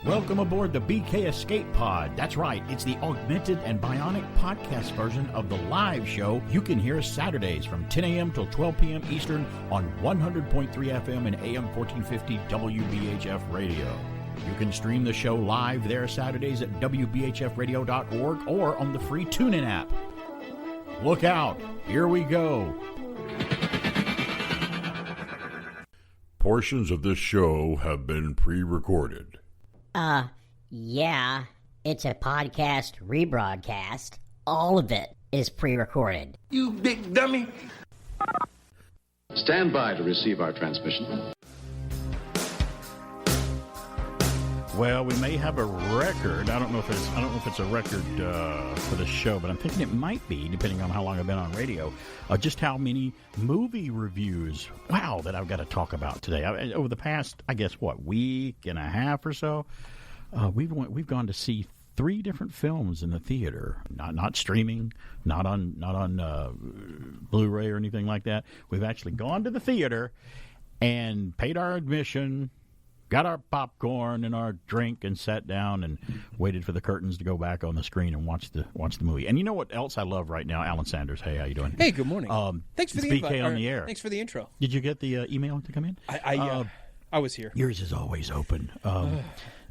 Welcome aboard the BK Escape Pod. That's right, it's the augmented and bionic podcast version of the live show. You can hear us Saturdays from 10 a.m. till 12 p.m. Eastern on 100.3 FM and AM 1450 WBHF radio. You can stream the show live there Saturdays at WBHFradio.org or on the free Tunein app. Look out, here we go. Portions of this show have been pre-recorded. Yeah, it's a podcast rebroadcast. All of it is pre-recorded. You big dummy. Stand by to receive our transmission. Well, we may have a record. I don't know if it's a record for the show, but I'm thinking it might be, depending on how long I've been on radio. Just how many movie reviews, that I've got to talk about today. Over the past, week and a half or so, we've gone to see 3 different films in the theater. Not streaming, not on Blu-ray or anything like that. We've actually gone to the theater and paid our admission, got our popcorn and our drink, and sat down and waited for the curtains to go back on the screen and watch the movie. And you know what else I love right now? Alan Sanders. Hey, how you doing? Hey, good morning. Thanks for the invite. BK on the air. Thanks for the intro. Did you get the email to come in? I was here. Yours is always open.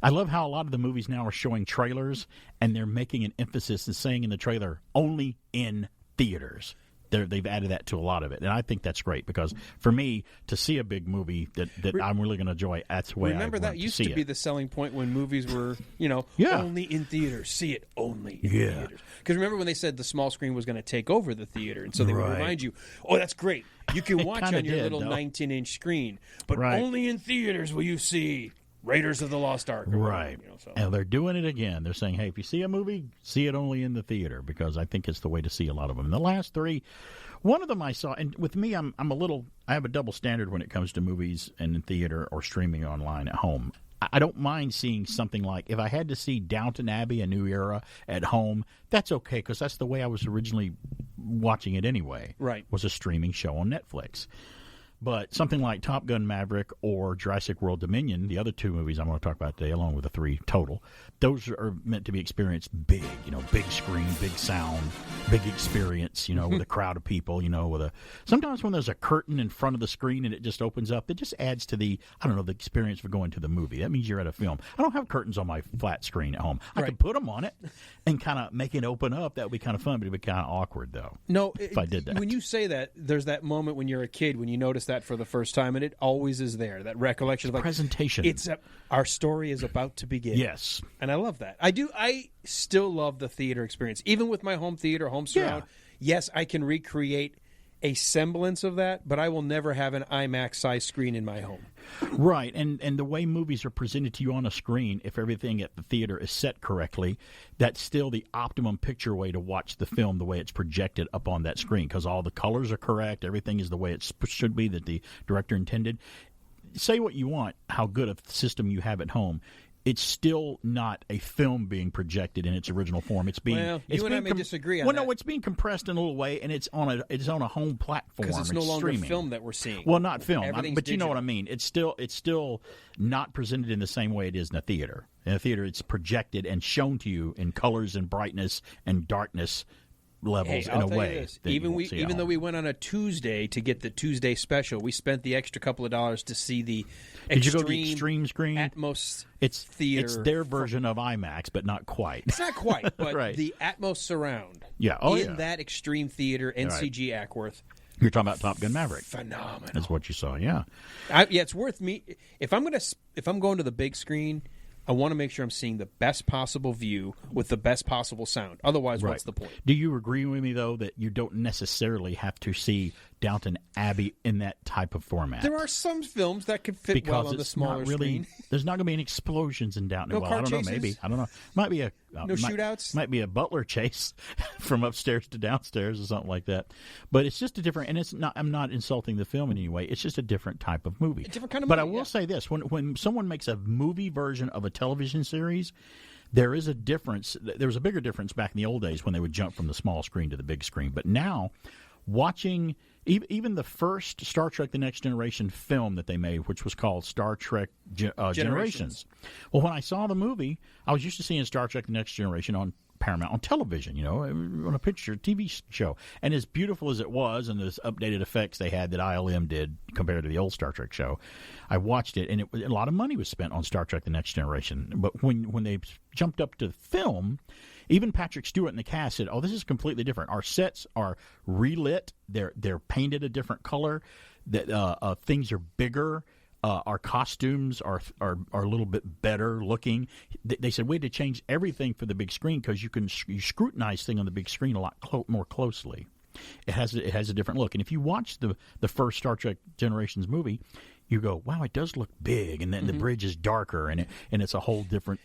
I love how a lot of the movies now are showing trailers, and they're making an emphasis and saying in the trailer, only in theaters. They've added that to a lot of it, and I think that's great because for me to see a big movie that I'm really going to enjoy, that's the way Remember I that want used to see to be it. the selling point when movies were, only in theaters. See it only in theaters. Because remember when they said the small screen was going to take over the theater, and so they would remind you, "Oh, that's great. You can watch on your little 19-inch screen, but only in theaters will you see Raiders of the Lost Ark." Right. And they're doing it again. They're saying, hey, if you see a movie, see it only in the theater, because I think it's the way to see a lot of them. And the last 3, one of them I saw, and with me, I have a double standard when it comes to movies and in theater or streaming online at home. I don't mind seeing something like, if I had to see Downton Abbey, A New Era, at home, that's okay, because that's the way I was originally watching it anyway. Right. Was a streaming show on Netflix. But something like Top Gun Maverick or Jurassic World Dominion, the other 2 movies I'm going to talk about today, along with the 3 total, those are meant to be experienced big, big screen, big sound, big experience, with a crowd of people, sometimes when there's a curtain in front of the screen and it just opens up, it just adds to the experience for going to the movie. That means you're at a film. I don't have curtains on my flat screen at home. I could put them on it and kind of make it open up. That would be kind of fun, but it would be kind of awkward, though. No, if I did that. When you say that, there's that moment when you're a kid when you notice that for the first time, and it always is there. That recollection of presentation. Our story is about to begin. Yes, and I love that. I do. I still love the theater experience, even with my home theater, home surround. Yeah. Yes, I can recreate a semblance of that, but I will never have an IMAX size screen in my home. Right, and the way movies are presented to you on a screen, if everything at the theater is set correctly, that's still the optimum picture way to watch the film, the way it's projected up on that screen, because all the colors are correct, everything is the way it should be that the director intended. Say what you want, how good a system you have at home, it's still not a film being projected in its original form. It's being you and I may disagree on that. No, it's being compressed in a little way, and it's on a home platform. Because it's no longer film that we're seeing. Well, not film, but digital. You know what I mean. It's still not presented in the same way it is in a theater. In a theater, it's projected and shown to you in colors and brightness and darkness levels in a way. Even though we went on a Tuesday to get the Tuesday special, we spent the extra couple of dollars to see the Did you go to the extreme screen? Atmos theater. It's their version of IMAX, but not quite. It's not quite, but right. The Atmos surround. Yeah. That extreme theater, NCG Ackworth. You're talking about Top Gun Maverick. Phenomenal. That's what you saw. Yeah. It's worth me if I'm going to the big screen. I want to make sure I'm seeing the best possible view with the best possible sound. Otherwise, what's the point? Do you agree with me, though, that you don't necessarily have to see Downton Abbey in that type of format? There are some films that could fit well on the smaller screen. There's not going to be any explosions in Downton. No car I don't chases? know. Maybe. I don't know. Might be shootouts? Might be a butler chase from upstairs to downstairs or something like that. But it's just a different, and it's not. I'm not insulting the film in any way. It's just a different type of movie. A different kind of movie. But I will say this: when someone makes a movie version of a television series, there is a difference. There was a bigger difference back in the old days when they would jump from the small screen to the big screen. But now, watching Even the first Star Trek: The Next Generation film that they made, which was called Star Trek Generations. Well, when I saw the movie, I was used to seeing Star Trek: The Next Generation on Paramount on television, on a picture TV show. And as beautiful as it was, and those updated effects they had that ILM did compared to the old Star Trek show, I watched it, and a lot of money was spent on Star Trek: The Next Generation. But when they jumped up to film, even Patrick Stewart and the cast said, "Oh, this is completely different. Our sets are relit. They're painted a different color. That things are bigger. Our costumes are a little bit better looking." They said we had to change everything for the big screen because you scrutinize things on the big screen a lot more closely. It has a different look. And if you watch the first Star Trek Generations movie, you go, wow, it does look big, and then the bridge is darker, and it's a whole different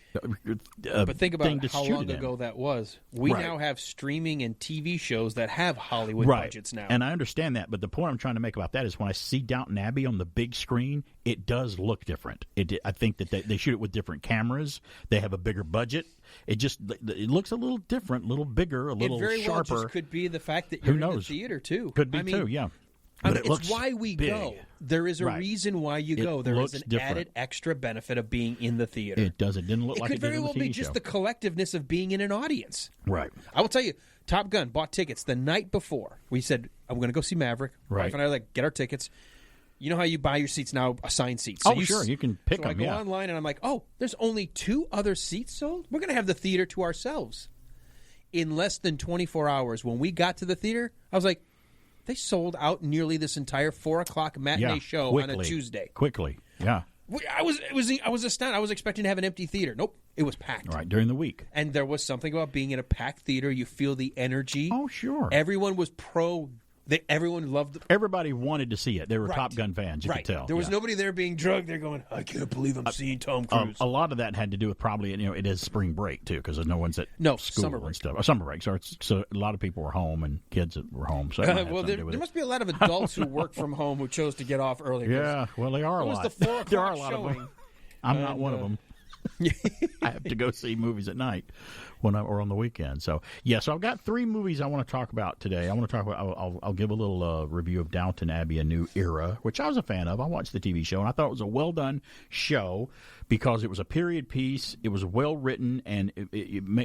but think about how long ago that was. We Right. now have streaming and TV shows that have Hollywood Right. budgets now. And I understand that, but the point I'm trying to make about that is when I see Downton Abbey on the big screen, it does look different. I think that they shoot it with different cameras. They have a bigger budget. It looks a little different, a little bigger, a little sharper. It very well just could be the fact that you're in the theater, too. Could be, too, yeah. But it it's looks why we big. go. There is a Right. reason why you It go. There is looks an different. added extra benefit of being in the theater. It does. It didn't look like could it did very on the well TV be just show. the collectiveness of being in an audience. Right. I will tell you, Top Gun bought tickets the night before. We said, I'm going to go see Maverick. Right. Wife and I are like, get our tickets. You know how you buy your seats now, assigned seats. So Sure. You can pick so them, I go yeah. online, and I'm like, oh, there's only 2 other seats sold? We're going to have the theater to ourselves. In less than 24 hours, when we got to the theater, I was like, they sold out nearly this entire 4 o'clock matinee show quickly. on a Tuesday. Quickly, yeah. I was astounded. I was expecting to have an empty theater. Nope, it was packed. Right, during the week. And there was something about being in a packed theater. You feel the energy. Oh, sure. Everyone was pro. Everyone loved. Everybody wanted to see it. They were Right. Top Gun fans. You Right. could tell. There was yeah. nobody there being drugged. They're going, I can't believe I'm seeing Tom Cruise. A lot of that had to do with probably it is spring break too because no one's at school summer break. and stuff. Summer break. So a lot of people were home and kids that were home. So that might have well, something to there do with it. must be a lot of adults who work from home who chose to get off early. Yeah, well, they are a It was lot. the 4 There are a o'clock lot of showing. them. I'm not one of them. I have to go see movies at night or on the weekend. So so I've got 3 movies I want to talk about today. I want to talk about. I'll give a little review of Downton Abbey: A New Era, which I was a fan of. I watched the TV show and I thought it was a well done show because it was a period piece. It was well written and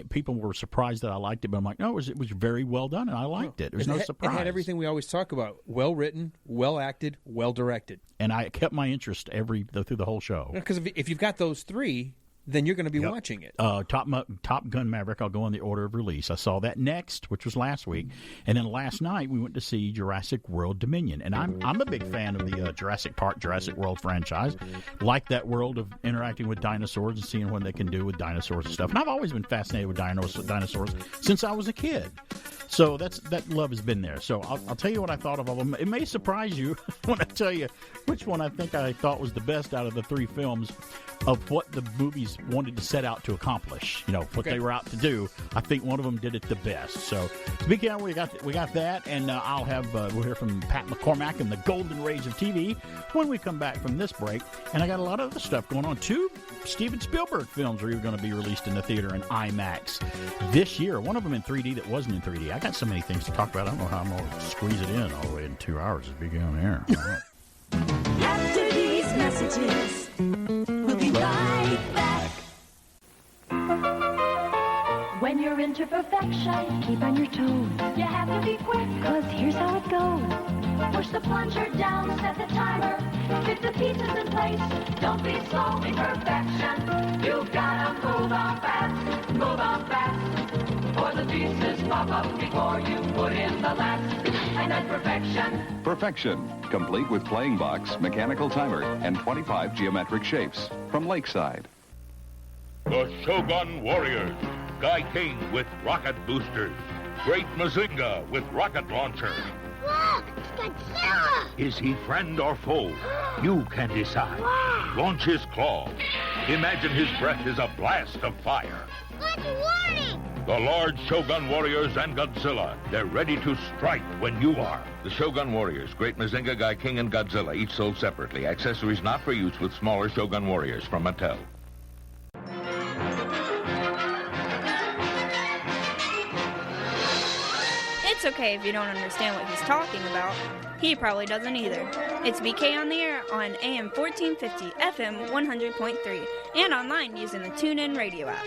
people were surprised that I liked it. But I'm like, no, it was very well done and I liked it. There was no surprise. It had everything we always talk about: well written, well acted, well directed. And I kept my interest through the whole show. Because if you've got those 3, then you're going to be watching it. Top Gun Maverick, I'll go in the order of release. I saw that next, which was last week. And then last night, we went to see Jurassic World Dominion. And I'm a big fan of the Jurassic Park, Jurassic World franchise. Like that world of interacting with dinosaurs and seeing what they can do with dinosaurs and stuff. And I've always been fascinated with dinosaurs since I was a kid. So that love has been there. So I'll tell you what I thought of all of them. It may surprise you when I tell you which one I think I thought was the best out of the 3 films of what the movies wanted to set out to accomplish. What they were out to do. I think one of them did it the best. So speaking of, we got that, and we'll hear from Pat McCormack and the Golden Rays of TV when we come back from this break. And I got a lot of other stuff going on. 2 Steven Spielberg films are going to be released in the theater in IMAX this year. One of them in 3D that wasn't in 3D. I got so many things to talk about. I don't know how I'm going to squeeze it in all the way in 2 hours as we get on air. After these messages, we'll be right back. When you're into perfection, keep on your toes. You have to be quick, 'cause here's how it goes. Push the plunger down, set the timer. Fit the pieces in place. Don't be slow in perfection. You've gotta move on fast, or the pieces pop up before you put in the last. And then perfection. Perfection, complete with playing box, mechanical timer, and 25 geometric shapes. From Lakeside. The Shogun Warriors. Guy King with rocket boosters. Great Mazinga with rocket launcher. Look, it's Godzilla! Is he friend or foe? You can decide. Wow. Launch his claw. Imagine his breath is a blast of fire. Good warning! The large Shogun Warriors and Godzilla. They're ready to strike when you are. The Shogun Warriors, Great Mazinga, Guy King, and Godzilla, each sold separately. Accessories not for use with smaller Shogun Warriors from Mattel. It's okay if you don't understand what he's talking about. He probably doesn't either. It's BK on the air on AM 1450, FM 100.3, and online using the Tunein radio app.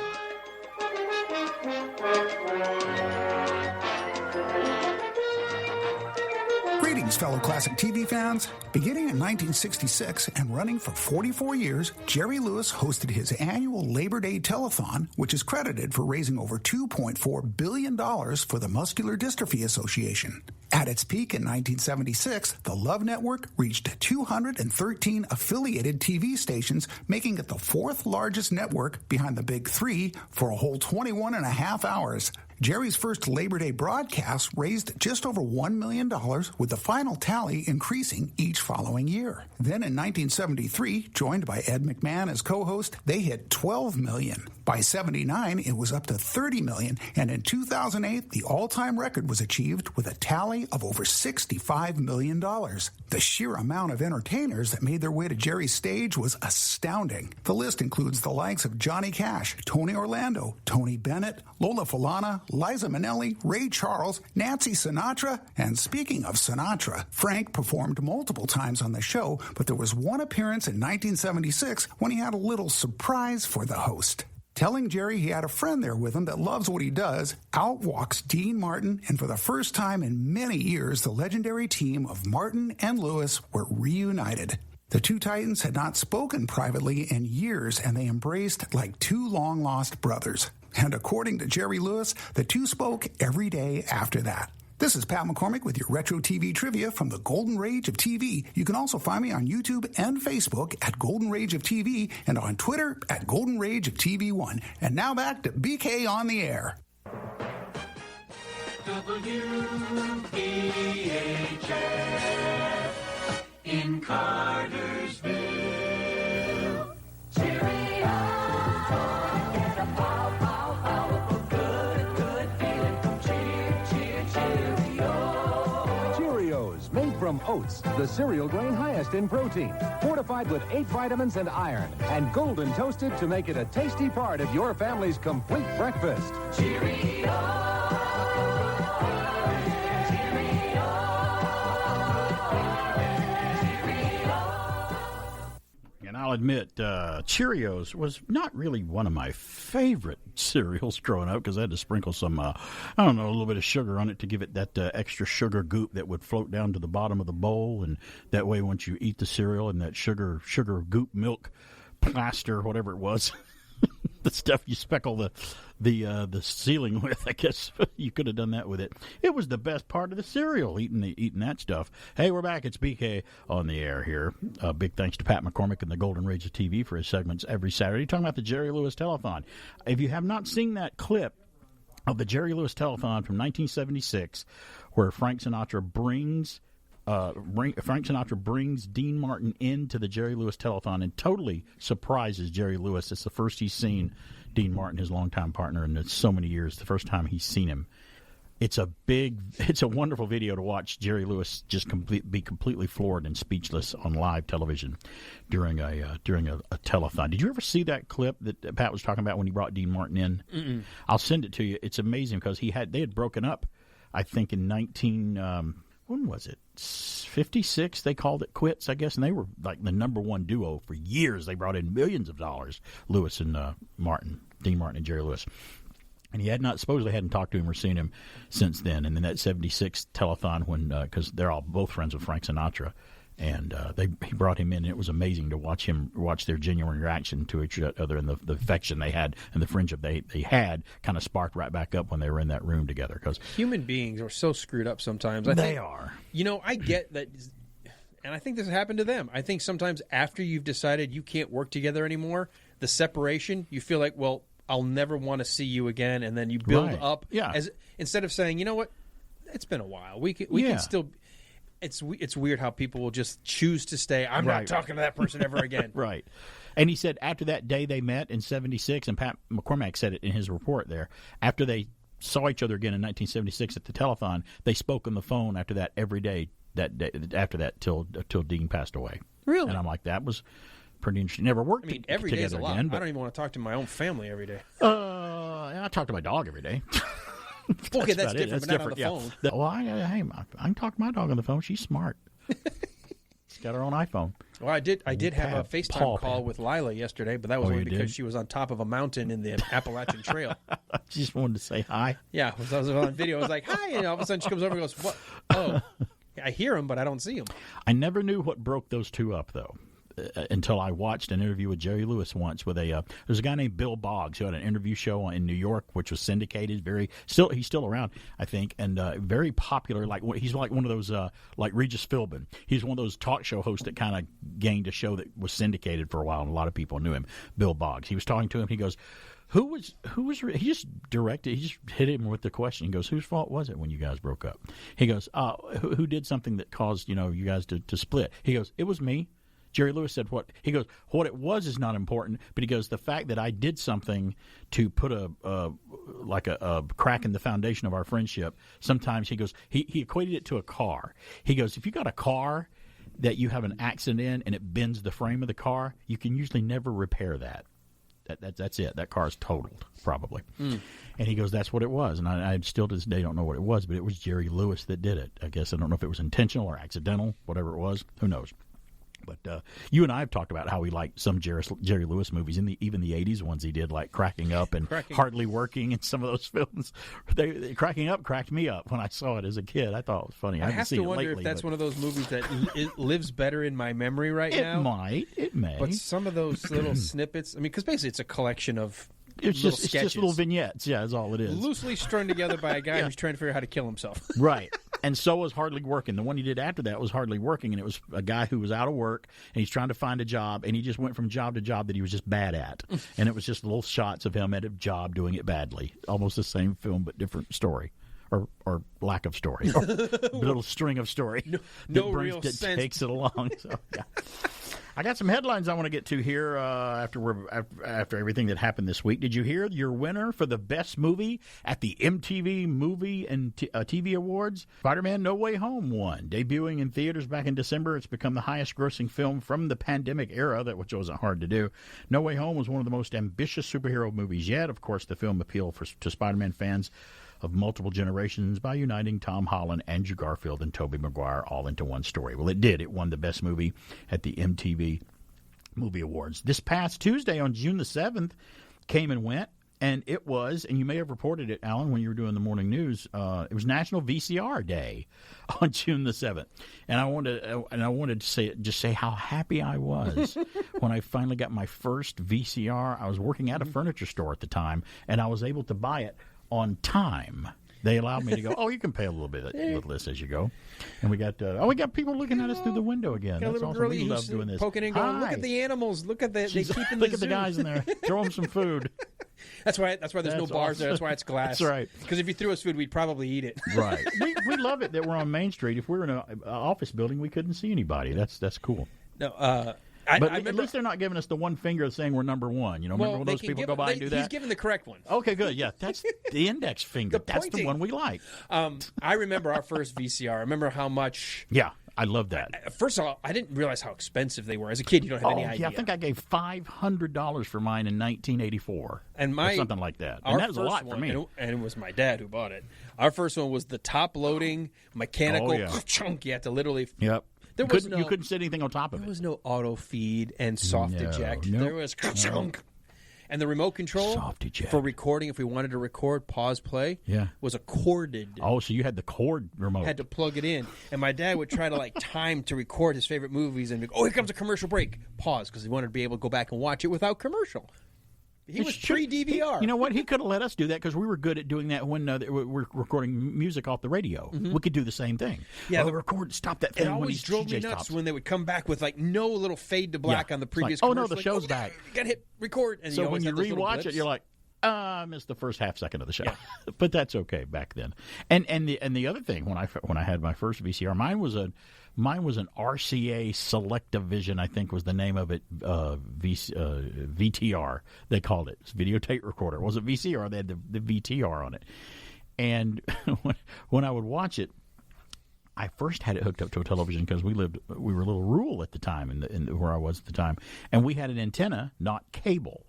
Greetings, fellow classic TV fans. Beginning in 1966 and running for 44 years, Jerry Lewis hosted his annual Labor Day telethon, which is credited for raising over $2.4 billion for the Muscular Dystrophy Association. At its peak in 1976, the Love Network reached 213 affiliated TV stations, making it the fourth largest network behind the Big Three for a whole 21 and a half hours. Jerry's first Labor Day broadcast raised just over $1 million, with the final tally increasing each following year. Then in 1973, joined by Ed McMahon as co-host, they hit $12 million. By 79, it was up to $30 million, and in 2008, the all-time record was achieved with a tally of over $65 million. The sheer amount of entertainers that made their way to Jerry's stage was astounding. The list includes the likes of Johnny Cash, Tony Orlando, Tony Bennett, Lola Falana, Liza Minnelli, Ray Charles, Nancy Sinatra, and speaking of Sinatra, Frank performed multiple times on the show, but there was one appearance in 1976 when he had a little surprise for the host. Telling Jerry he had a friend there with him that loves what he does, out walks Dean Martin, and for the first time in many years, the legendary team of Martin and Lewis were reunited. The two Titans had not spoken privately in years, and they embraced like two long-lost brothers. And according to Jerry Lewis, the two spoke every day after that. This is Pat McCormick with your Retro TV trivia from the Golden Rage of TV. You can also find me on YouTube and Facebook at Golden Rage of TV and on Twitter at Golden Rage of TV1. And now back to BK on the air. WBHF in Cartersville. Cheerio! Get a pow, pow, powerful, good feeling. Cheer, Cheerio. Cheerios, made from oats, the cereal grain highest in protein, fortified with 8 vitamins and iron, and golden toasted to make it a tasty part of your family's complete breakfast. Cheerio. And I'll admit, Cheerios was not really one of my favorite cereals growing up because I had to sprinkle some, a little bit of sugar on it to give it that extra sugar goop that would float down to the bottom of the bowl. And that way, once you eat the cereal and that sugar goop milk plaster, whatever it was, the stuff you speckle the ceiling with, I guess you could have done that with it. It was the best part of the cereal, eating that stuff. Hey, we're back. It's BK on the air here. Big thanks to Pat McCormick and the Golden Rage of TV for his segments every Saturday. Talking about the Jerry Lewis Telethon. If you have not seen that clip of the Jerry Lewis Telethon from 1976, where Frank Sinatra brings Dean Martin into the Jerry Lewis Telethon and totally surprises Jerry Lewis. It's the first he's seen Dean Martin, his longtime partner, in so many years. The first time he's seen him. It's a wonderful video to watch Jerry Lewis just be completely floored and speechless on live television during a telethon. Did you ever see that clip that Pat was talking about when he brought Dean Martin in? Mm-mm. I'll send it to you. It's amazing because they had broken up, I think, in when was it? 56, they called it quits, I guess, and they were like the number one duo for years. They brought in millions of dollars, Lewis and Dean Martin and Jerry Lewis. And he supposedly hadn't talked to him or seen him since then. And then that 76 telethon when, because they're both friends with Frank Sinatra, and he brought him in, and it was amazing to watch their genuine reaction to each other, and the affection they had and the friendship they had kind of sparked right back up when they were in that room together. Because human beings are so screwed up sometimes. They are. I get that, and I think this happened to them. I think sometimes after you've decided you can't work together anymore, the separation, you feel like, well, I'll never want to see you again, and then you build up. Yeah. Instead of saying, you know what, it's been a while. We can still. It's weird how people will just choose to stay. I'm not talking to that person ever again. Right. And he said after that day they met in 76, and Pat McCormack said it in his report there, after they saw each other again in 1976 at the telethon, they spoke on the phone after that every day after that till Dean passed away. Really? And I'm like, that was pretty interesting. Never worked every day is a lot. Again, I don't even want to talk to my own family every day. I talk to my dog every day. Okay, that's different, but not on the phone. I can talk to my dog on the phone. She's smart. She's got her own iPhone. Well, I did have a FaceTime call with Lila yesterday, but that was only because she was on top of a mountain in the Appalachian Trail. She just wanted to say hi. Yeah, I was on video. I was like, hi, and all of a sudden she comes over and goes, what? Oh, I hear him, but I don't see him. I never knew what broke those two up, though. Until I watched an interview with Jerry Lewis once with there's a guy named Bill Boggs who had an interview show in New York, which was syndicated. He's still around, I think, and very popular. Like he's like one of those like Regis Philbin. He's one of those talk show hosts that kind of gained a show that was syndicated for a while, and a lot of people knew him. Bill Boggs. He was talking to him. He goes, Who was? He just directed. He just hit him with the question. He goes, "Whose fault was it when you guys broke up?" He goes, "Who did something that caused you guys to split?" He goes, "It was me." Jerry Lewis said, "What?" He goes, "What it was is not important." But he goes, "The fact that I did something to put a crack in the foundation of our friendship." Sometimes he goes, he equated it to a car. He goes, "If you got a car that you have an accident in and it bends the frame of the car, you can usually never repair that. That's it. That car is totaled, probably." And he goes, "That's what it was." And I still to this day don't know what it was, but it was Jerry Lewis that did it. I guess I don't know if it was intentional or accidental, whatever it was. Who knows? But you and I have talked about how we like some Jerry Lewis movies, even the 80s ones he did, like Cracking Up and Hardly Working, and some of those films. Cracking Up cracked me up when I saw it as a kid. I thought it was funny. I have to wonder if that's one of those movies that it lives better in my memory now. It may. But some of those little snippets, because basically it's a collection of It's just little vignettes. Yeah, that's all it is. Loosely strung together by a guy who's trying to figure out how to kill himself. Right. And so was Hardly Working. The one he did after that was Hardly Working, and it was a guy who was out of work, and he's trying to find a job, and he just went from job to job that he was just bad at. And it was just little shots of him at a job doing it badly. Almost the same film, but different story. Or lack of story. Or a little string of story. No real sense. That takes it along. So, yeah. I got some headlines I want to get to here after everything that happened this week. Did you hear your winner for the best movie at the MTV Movie and TV Awards? Spider-Man No Way Home won. Debuting in theaters back in December, it's become the highest-grossing film from the pandemic era, which wasn't hard to do. No Way Home was one of the most ambitious superhero movies yet. Of course, the film appealed to Spider-Man fans of multiple generations by uniting Tom Holland, Andrew Garfield, and Tobey Maguire all into one story. Well, it did. It won the best movie at the MTV Movie Awards. This past Tuesday on June the 7th came and went, and it was, and you may have reported it, Alan, when you were doing the morning news, it was National VCR Day on June the 7th. And I wanted to say how happy I was when I finally got my first VCR. I was working at a furniture store at the time, and I was able to buy it on time. They allowed me to go, you can pay a little bit with this as you go. And we got people looking at us through the window again. That's awesome. We love doing this. Poking and going, look at the animals. Look at they keep in the Look at the guys in there. Throw them some food. That's why there's no bars there. That's why it's glass. That's right. Because if you threw us food, we'd probably eat it. Right. We love it that we're on Main Street. If we were in an office building, we couldn't see anybody. That's cool. No, but at least they're not giving us the one finger saying we're number one. Remember when those people go by and do that? He's giving the correct one. Okay, good. Yeah, that's the index finger. That's the one we like. I remember our first VCR. I remember how much. Yeah, I love that. First of all, I didn't realize how expensive they were. As a kid, you don't have any idea. Yeah, I think I gave $500 for mine in 1984. And or something like that. And that was a lot for me. And it was my dad who bought it. Our first one was the top-loading mechanical chunk. You had to literally... Yep. You couldn't set anything on top of it. There was no auto feed and soft eject. There was and the remote control for recording. If we wanted to record, pause, play, was a corded. Oh, so you had the cord remote. Had to plug it in, and my dad would try to time to record his favorite movies, and here comes a commercial break. Pause because he wanted to be able to go back and watch it without commercial. He was pre-DVR. You know what? He could have let us do that because we were good at doing that when we're recording music off the radio. Mm-hmm. We could do the same thing. Yeah, stop that thing. It always drove me nuts when they would come back with no little fade to black on the previous. Commercial. The show's back. You got to hit record. And so when you rewatch it, you're like, I missed the first half second of the show. Yeah. But that's okay back then. And the other thing when I had my first VCR, mine was an RCA Selectavision, I think was the name of it, VTR, they called it. It's videotape recorder. It wasn't VCR, they had the VTR on it. And when I would watch it, I first had it hooked up to a television because we were a little rural at the time, in where I was at the time. And we had an antenna, not cable.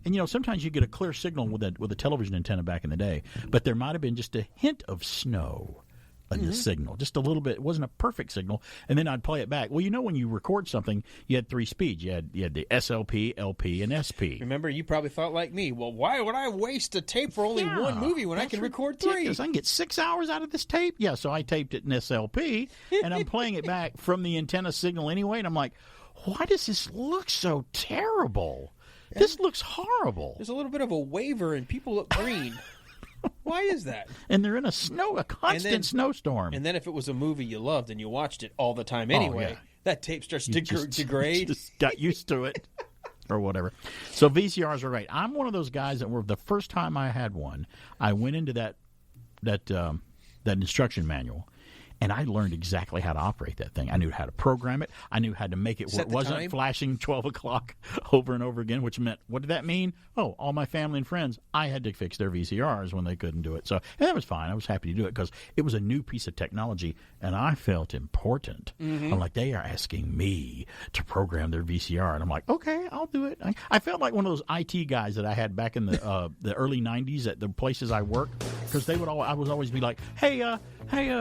And, sometimes you get a clear signal with a television antenna back in the day, but there might have been just a hint of snow in the signal, just a little bit. It wasn't a perfect signal, and then I'd play it back. Well, when you record something, you had 3 speeds. You had the SLP, LP, and SP. Remember, you probably thought like me, well, why would I waste a tape for only one movie when I can record 3? Because I can get 6 hours out of this tape. Yeah, so I taped it in SLP, and I'm playing it back from the antenna signal anyway, and I'm like, why does this look so terrible? This looks horrible. There's a little bit of a waver, and people look green. Why is that? And they're in a constant snowstorm. And then if it was a movie you loved and you watched it all the time anyway, that tape starts to degrade. Just got used to it or whatever. So VCRs are great. I'm one of those guys that the first time I had one, I went into that instruction manual, and I learned exactly how to operate that thing. I knew how to program it. I knew how to make it where it wasn't flashing 12 o'clock over and over again, which meant, what did that mean? Oh, all my family and friends, I had to fix their VCRs when they couldn't do it. So, and that was fine. I was happy to do it because it was a new piece of technology, and I felt important. Mm-hmm. I'm like, they are asking me to program their VCR. And I'm like, okay, I'll do it. I felt like one of those IT guys that I had back in the early 90s at the places I worked, because I would always be like, hey,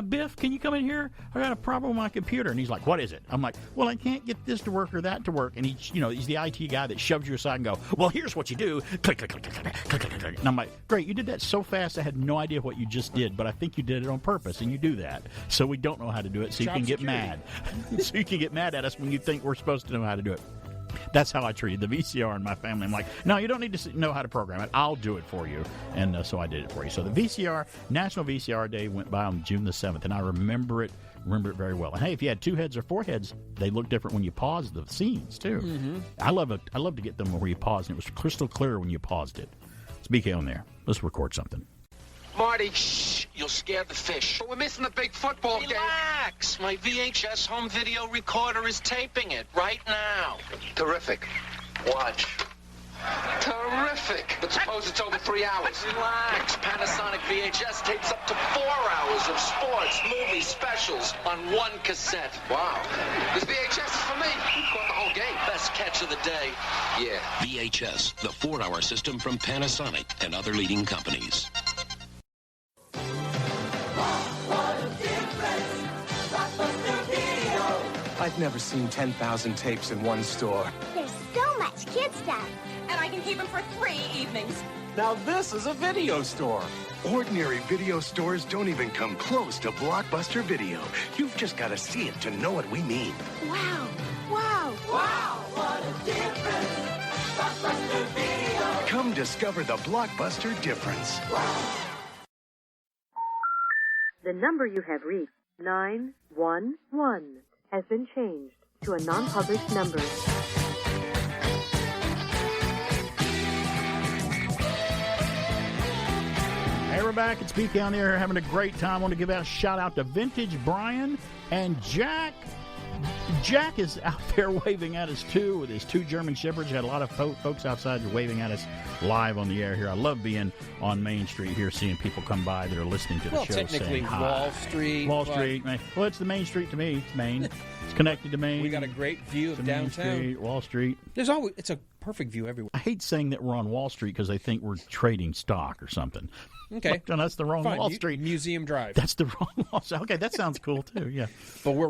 Biff, can you come in here? I got a problem with my computer. And he's like, what is it? I'm like, well, I can't get this to work or that to work. And he's the IT guy that shoves you aside and go, well, here's what you do. Click, click, click, click, click, click, click, click. And I'm like, great, you did that so fast I had no idea what you just did, but I think you did it on purpose, and you do that. So we don't know how to do it, so you can get mad. So you can get mad at us when you think we're supposed to know how to do it. That's how I treated the VCR in my family. I'm like, no, you don't need to know how to program it. I'll do it for you. And so I did it for you. So the VCR, National VCR Day went by on June the 7th, and I remember it very well. And hey, if you had 2 heads or 4 heads, they look different when you pause the scenes too. Mm-hmm. I love to get them where you pause, and it was crystal clear when you paused it. It's BK on there. Let's record something. Marty, shh, you'll scare the fish. But we're missing the big football game. Relax. My VHS home video recorder is taping it right now. Terrific. Watch. Terrific. But suppose it's over 3 hours. Relax. Panasonic VHS tapes up to 4 hours of sports, movie specials on one cassette. Wow. This VHS is for me. We caught the whole game. Best catch of the day. Yeah. VHS, the 4-hour system from Panasonic and other leading companies. I've never seen 10,000 tapes in one store. There's so much kid stuff. And I can keep them for 3 evenings. Now this is a video store. Ordinary video stores don't even come close to Blockbuster Video. You've just got to see it to know what we mean. Wow. Wow. Wow, what a difference. Blockbuster Video. Come discover the Blockbuster difference. The number you have reached, 911, has been changed to a non-published number. Hey, we're back. It's BK on the air, having a great time. I want to give out a shout out to Vintage Brian and Jack. Jack is out there waving at us, too, with his 2 German Shepherds. Had a lot of folks outside waving at us live on the air here. I love being on Main Street here, seeing people come by that are listening to the show. Technically, saying Wall Street. Wall Street. Well, it's the Main Street to me. It's Main. It's connected to Main. We got a great view of downtown. Main Street, Wall Street. It's a perfect view everywhere. I hate saying that we're on Wall Street because they think we're trading stock or something. Okay. No, that's the wrong Wall Street. Museum Drive. That's the wrong Wall Street. Okay, that sounds cool, too, yeah. But we're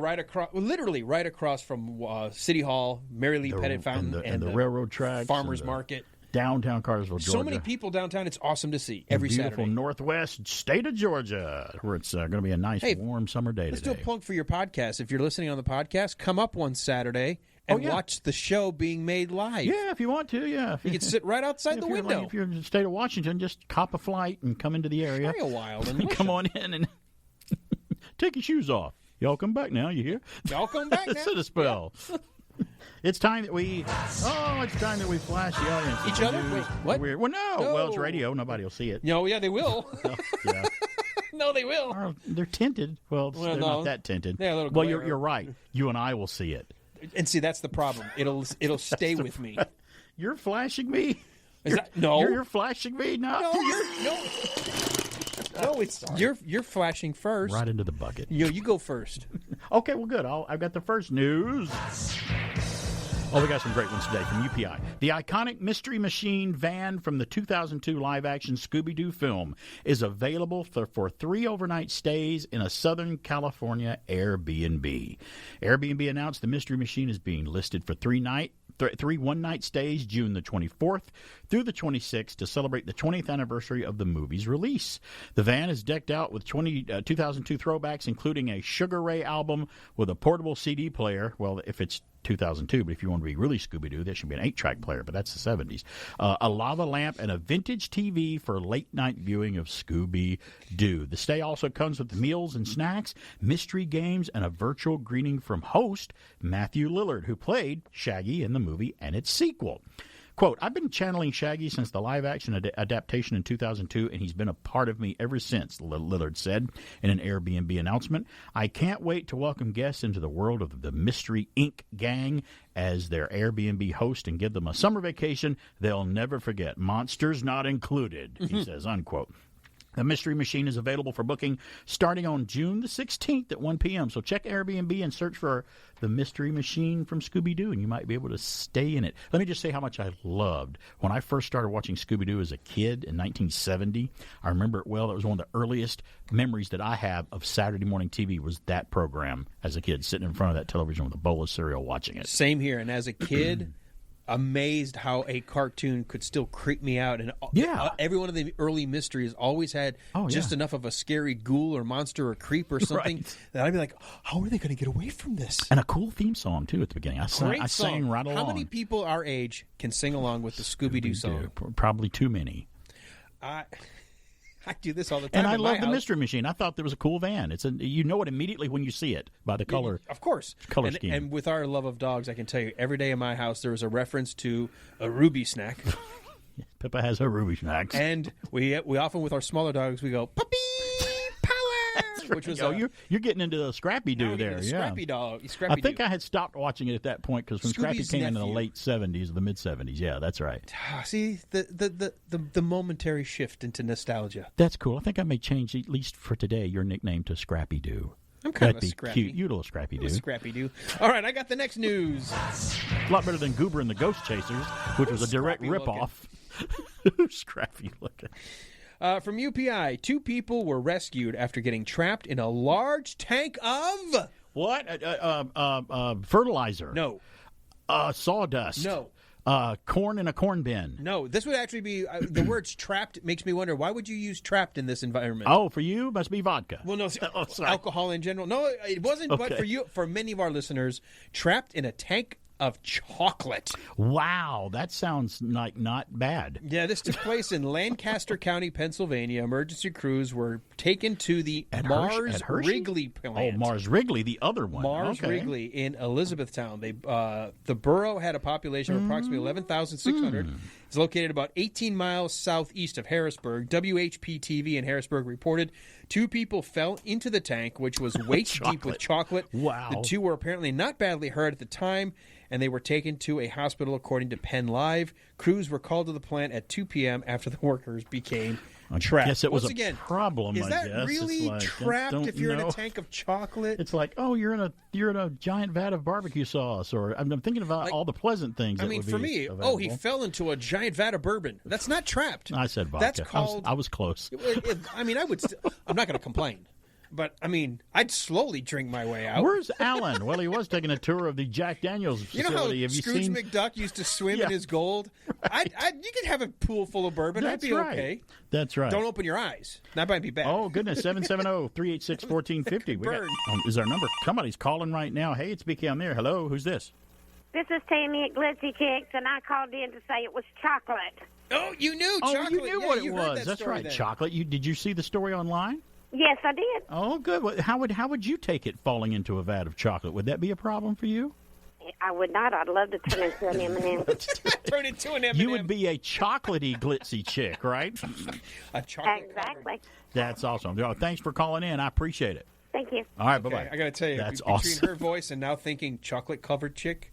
literally right across from City Hall, Mary Lee Pettit Fountain, and the railroad tracks. Farmers Market. Downtown Carsville, Georgia. So many people downtown. It's awesome to see every beautiful Saturday. Northwest state of Georgia, where it's going to be a nice, warm summer day let's today. Do a plug for your podcast. If you're listening on the podcast, come up one Saturday and watch the show being made live. Yeah, if you want to, yeah. You can sit right outside the window. If you're in the state of Washington, just cop a flight and come into the area. Stay a while and come on in and take your shoes off. Y'all come back now, you hear? Y'all come back now. Sit a spell. Yeah. It's time that we flash the audience. Each other? Wait, what? Weird. Well, no. Well, it's radio. Nobody will see it. No, yeah, they will. Yeah. No, they will. They're tinted. Well, they're not that tinted. Well, you're right. You and I will see it. And see, that's the problem. It'll stay with me. You're flashing me? No. You're flashing me? No. No, it's you're flashing first. Right into the bucket. You go first. Okay, well, good. I've got the first news. Oh, we got some great ones today from UPI. The iconic Mystery Machine van from the 2002 live-action Scooby-Doo film is available for 3 overnight stays in a Southern California Airbnb. Airbnb announced the Mystery Machine is being listed for 3 one-night stays June the 24th through the 26th to celebrate the 20th anniversary of the movie's release. The van is decked out with 2002 throwbacks, including a Sugar Ray album with a portable CD player. Well, if it's 2002, but if you want to be really Scooby-Doo, there should be an 8-track player, but that's the 70s. A lava lamp and a vintage TV for late-night viewing of Scooby-Doo. The stay also comes with meals and snacks, mystery games, and a virtual greeting from host Matthew Lillard, who played Shaggy in the movie and its sequel. Quote, I've been channeling Shaggy since the live-action adaptation in 2002, and he's been a part of me ever since, Lillard said in an Airbnb announcement. I can't wait to welcome guests into the world of the Mystery Inc. gang as their Airbnb host and give them a summer vacation they'll never forget. Monsters not included, he says, unquote. The Mystery Machine is available for booking starting on June the 16th at 1 p.m. So check Airbnb and search for the Mystery Machine from Scooby-Doo, and you might be able to stay in it. Let me just say how much I loved. When I first started watching Scooby-Doo as a kid in 1970, I remember it well. It was one of the earliest memories that I have of Saturday morning TV was that program as a kid, sitting in front of that television with a bowl of cereal watching it. Same here. And as a kid... amazed how a cartoon could still creep me out. And every one of the early mysteries always had just enough of a scary ghoul or monster or creep or something that I'd be like, how are they going to get away from this? And a cool theme song, too, at the beginning. I sang right along. How many people our age can sing along with the Scooby-Doo song? Probably too many. I do this all the time. And I love the Mystery Machine. I thought there was a cool van. You know it immediately when you see it by the color. Of course. Color scheme. And with our love of dogs, I can tell you, every day in my house there was a reference to a Ruby snack. Pippa has her Ruby snacks. And we often, with our smaller dogs, we go, puppy power! Which was you're getting into the Scrappy-Doo there. Scrappy dog. I think I had stopped watching it at that point because when Scrappy came in the late 70s, the mid-70s. Yeah, that's right. See, the momentary shift into nostalgia. That's cool. I think I may change, at least for today, your nickname to Scrappy-Doo. I'm kind That'd of a Scrappy. Cute. You little Scrappy-Doo. Scrappy-Doo. All right, I got the next news. A lot better than Goober and the Ghost Chasers, which was a direct ripoff. Scrappy looking. From UPI, 2 people were rescued after getting trapped in a large tank of... What? Fertilizer. No. Sawdust. No. Corn in a corn bin. No, this would actually be... the words trapped makes me wonder, why would you use trapped in this environment? Oh, for you, must be vodka. Well, no, alcohol in general. No, it wasn't, but for you, for many of our listeners, trapped in a tank of chocolate. Wow, that sounds like not bad. Yeah, this took place in Lancaster County, Pennsylvania. Emergency crews were taken to the Mars Wrigley plant. Oh, Mars Wrigley, the other one. Mars Wrigley in Elizabethtown. The borough had a population of approximately 11,600. It's located about 18 miles southeast of Harrisburg. WHP-TV in Harrisburg reported 2 people fell into the tank, which was waist deep with chocolate. Wow. The 2 were apparently not badly hurt at the time, and they were taken to a hospital, according to Penn Live. Crews were called to the plant at 2 p.m. after the workers became trapped. I guess it was Once again, problem. Is that really trapped if you're in a tank of chocolate? It's like, oh, you're in a giant vat of barbecue sauce, or I'm thinking about all the pleasant things. I mean, for me, he fell into a giant vat of bourbon. That's not trapped. I said vodka. That's called. I was close. I mean, I'm not going to complain. But, I mean, I'd slowly drink my way out. Where's Alan? Well, he was taking a tour of the Jack Daniels facility. You know how Scrooge McDuck used to swim in his gold? You could have a pool full of bourbon. That's I'd be right. okay. That's right. Don't open your eyes. That might be bad. Oh, goodness. 770-386-1450. Is our number. Somebody's calling right now. Hey, it's BK on there. Hello, who's this? This is Tammy at Glitzy Chicks, and I called in to say it was chocolate. Oh, you knew chocolate. Oh, you knew what it was. That's right, then. Chocolate. Did you see the story online? Yes, I did. Oh, good. How would you take it falling into a vat of chocolate? Would that be a problem for you? I would not. I'd love to turn into an M&M. Turn into an M&M. You would be a chocolatey, glitzy chick, right? A chocolate. Exactly. That's awesome. Thanks for calling in. I appreciate it. Thank you. All right, bye-bye. I got to tell you, that's between awesome. her voice and now thinking chocolate-covered chick.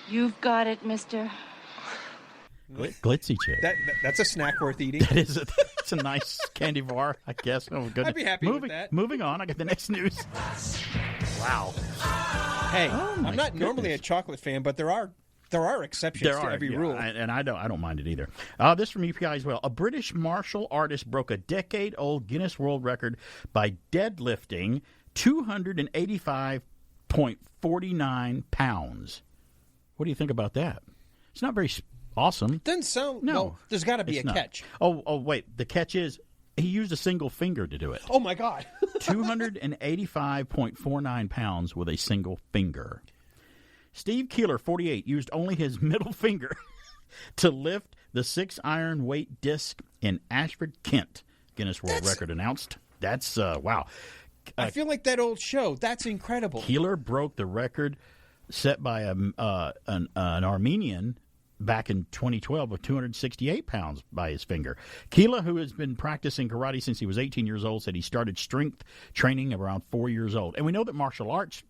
You've got it, mister. Glitzy chick. That's a snack worth eating. That is it's a nice candy bar, I guess. Oh, goodness. I'd be happy with that. Moving on, I got the next news. Wow. Hey, I'm not normally a chocolate fan, but there are There are exceptions to every rule. And I don't mind it either. This from UPI as well. A British martial artist broke a decade-old Guinness World Record by deadlifting 285.49 pounds. What do you think about that? It's not very awesome. Doesn't sound... No. Well, there's got to be a catch. Oh, wait. The catch is he used a single finger to do it. Oh, my God. 285.49 pounds with a single finger. Steve Keeler, 48, used only his middle finger to lift the 6-iron weight disc in Ashford, Kent. Guinness World Record announced. That's, wow. I feel like that old show. That's incredible. Keeler broke the record set by an Armenian back in 2012 of 268 pounds by his finger. Keela, who has been practicing karate since he was 18 years old, said he started strength training around 4 years old. And we know that martial arts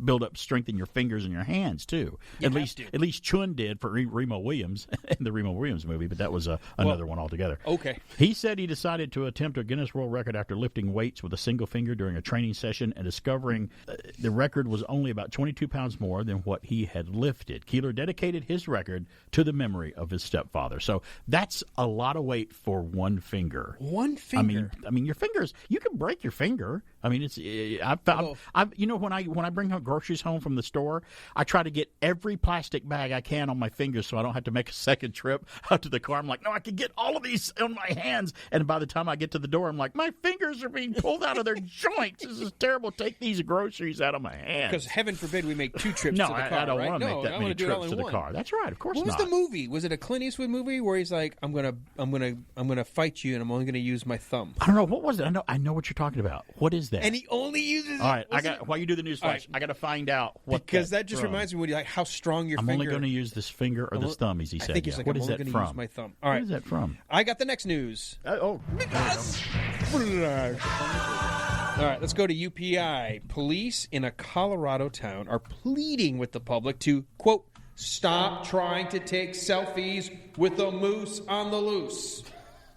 build up strength in your fingers and your hands, too. At least Chun did for Remo Williams in the Remo Williams movie, but that was another one altogether. Okay. He said he decided to attempt a Guinness World Record after lifting weights with a single finger during a training session and discovering the record was only about 22 pounds more than what he had lifted. Keeler dedicated his record to the memory of his stepfather. So that's a lot of weight for one finger. One finger? I mean, your fingers, you can break your finger. I mean, it's I've you know, when I bring home groceries home from the store, I try to get every plastic bag I can on my fingers so I don't have to make a second trip out to the car. I'm like, no, I can get all of these on my hands. And by the time I get to the door, I'm like, my fingers are being pulled out of their joints. This is terrible. Take these groceries out of my hands. Because heven forbid we make 2 trips no, to the car, I don't right? want to make that many trips to the car. That's right. Of course not. What was the movie? Was it a Clint Eastwood movie where he's like, I'm gonna fight you and I'm only gonna use my thumb? I don't know. What was it? I know what you're talking about. What is that? And he only uses. All right, while you do the news flash, I got to find out what because that just reminds me when you like how strong your I'm finger. only going to use this finger or this thumb, as he said. I think he's like, what I'm is only that going to from? use my thumb. All right, what is that from? I got the next news. All right, let's go to UPI. Police in a Colorado town are pleading with the public to, quote, stop trying to take selfies with a moose on the loose.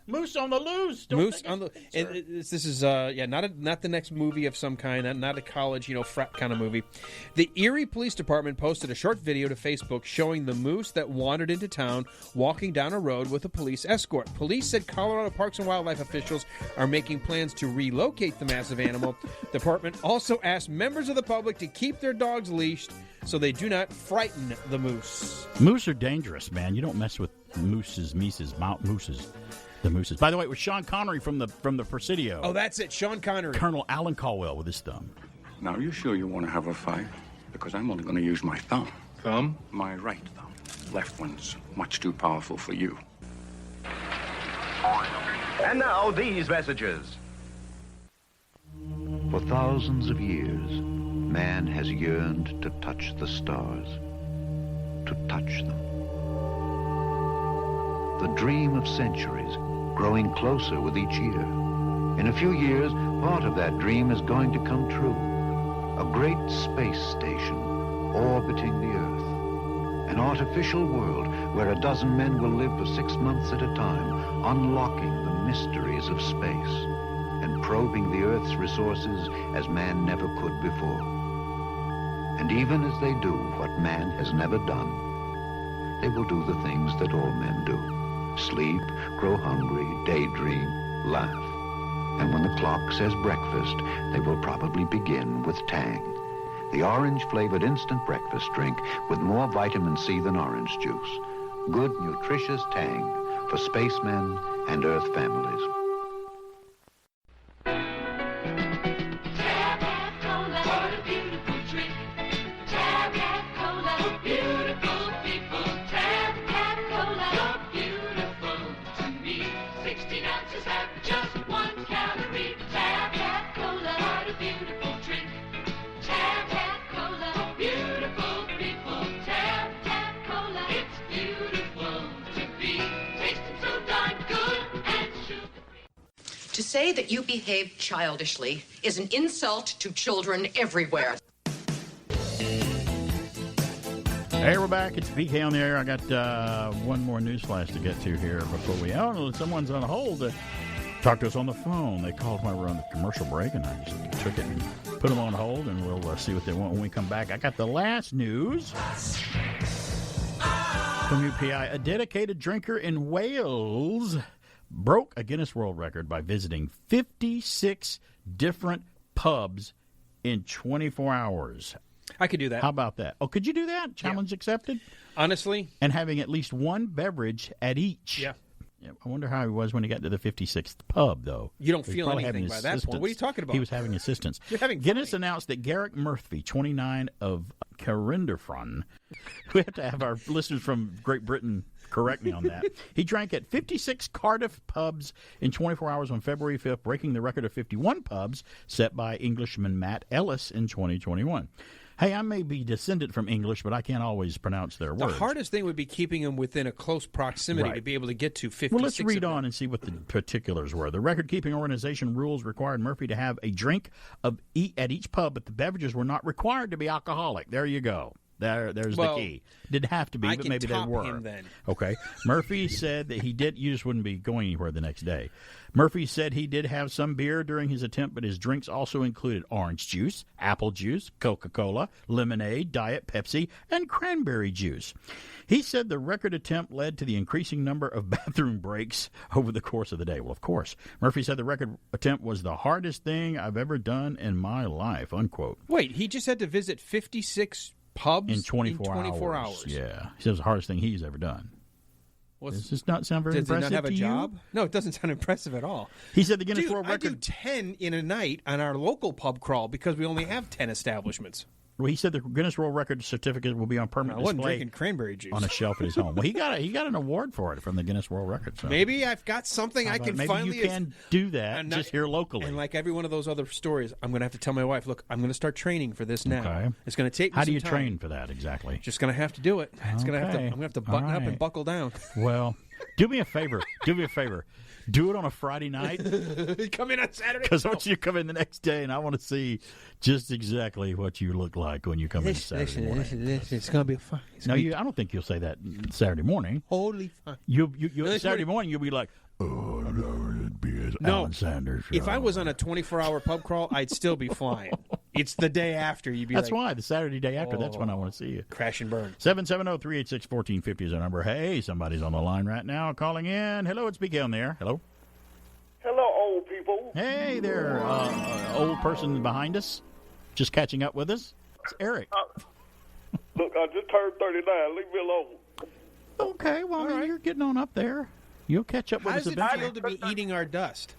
Moose on the loose. Moose on the. And this is not the next movie of some kind. Not a college frat kind of movie. The Erie Police Department posted a short video to Facebook showing the moose that wandered into town walking down a road with a police escort. Police said Colorado Parks and Wildlife officials are making plans to relocate the massive animal. The department also asked members of the public to keep their dogs leashed so they do not frighten the moose. Moose are dangerous, man. You don't mess with mooses. The mooses. By the way, it was Sean Connery from the Presidio. Oh, that's it, Sean Connery. Colonel Alan Caldwell with his thumb. Now, are you sure you want to have a fight? Because I'm only going to use my thumb. Thumb? My right thumb. Left one's much too powerful for you. And now, these messages. For thousands of years, man has yearned to touch the stars, to touch them. The dream of centuries, growing closer with each year. In a few years, part of that dream is going to come true. A great space station orbiting the Earth. An artificial world where a dozen men will live for 6 months at a time, unlocking the mysteries of space and probing the Earth's resources as man never could before. And even as they do what man has never done, they will do the things that all men do. Sleep, grow hungry, daydream, laugh. And when the clock says breakfast, they will probably begin with Tang, the orange-flavored instant breakfast drink with more vitamin C than orange juice. Good, nutritious Tang for spacemen and Earth families. To say that you behave childishly is an insult to children everywhere. Hey, we're back. It's BK on the air. I got one more news flash to get to here before we... Oh, someone's on hold to talk to us on the phone. They called while we were on the commercial break, and I just took it and put them on hold, and we'll see what they want when we come back. I got the last news. From UPI, a dedicated drinker in Wales broke a Guinness World Record by visiting 56 different pubs in 24 hours. I could do that. How about that? Oh, could you do that? Challenge accepted? Honestly. And having at least one beverage at each. Yeah. I wonder how he was when he got to the 56th pub, though. You don't feel anything by that point. What are you talking about? He was having assistance. You're having Guinness announced that Garrick Murphy, 29 of Carindafron, we have to have our listeners from Great Britain correct me on that. He drank at 56 Cardiff pubs in 24 hours on February 5th, breaking the record of 51 pubs set by Englishman Matt Ellis in 2021. Hey, I may be descendant from English, but I can't always pronounce their words. The hardest thing would be keeping them within a close proximity to be able to get to 56. Well, let's read on and see what the particulars were. The record-keeping organization rules required Murphy to have a drink at each pub, but the beverages were not required to be alcoholic. There you go. There's the key. Didn't have to be, but maybe they were. Him then. Okay. Murphy said that he did. You just wouldn't be going anywhere the next day. Murphy said he did have some beer during his attempt, but his drinks also included orange juice, apple juice, Coca-Cola, lemonade, Diet Pepsi, and cranberry juice. He said the record attempt led to the increasing number of bathroom breaks over the course of the day. Well, of course. Murphy said the record attempt was the hardest thing I've ever done in my life, unquote. Wait, he just had to visit 56 pubs in 24 hours. Yeah. He said it was the hardest thing he's ever done. Does this not sound very impressive? Does he not have a to job? You? No, it doesn't sound impressive at all. He said the Guinness World Record. I do 10 in a night on our local pub crawl because we only have 10 establishments. Well, he said the Guinness World Record certificate will be on permanent display drinking cranberry juice on a shelf at his home. Well, he got an award for it from the Guinness World Record. So. Maybe I've got something I can finally. Maybe you can do that just here locally. And like every one of those other stories, I'm going to have to tell my wife, look, I'm going to start training for this now. Okay. It's going to take me How some do you time. train for that exactly? Just going to have to do it. It's going to have to. I'm going to have to button up and buckle down. Well, do me a favor. Do it on a Friday night. Come in on Saturday. Because I want you to come in the next day, and I want to see just exactly what you look like when you come in Saturday morning. It's going to be fun. I don't think you'll say that Saturday morning. Holy fun. You Saturday morning, you'll be like, oh, it'd be Alan Sanders. If I was on a 24-hour pub crawl, I'd still be flying. It's the day after. You'd be That's why. The Saturday day after, that's when I want to see you. Crash and burn. 770-386-1450 is our number. Hey, somebody's on the line right now calling in. Hello, it's BK on there. Hello. Hello, old people. Hey there, old person behind us. Just catching up with us. It's Eric. Look, I just turned 39. Leave me alone. Okay, well, you're getting on up there. You'll catch up with us eventually. How does it feel to be eating our dust?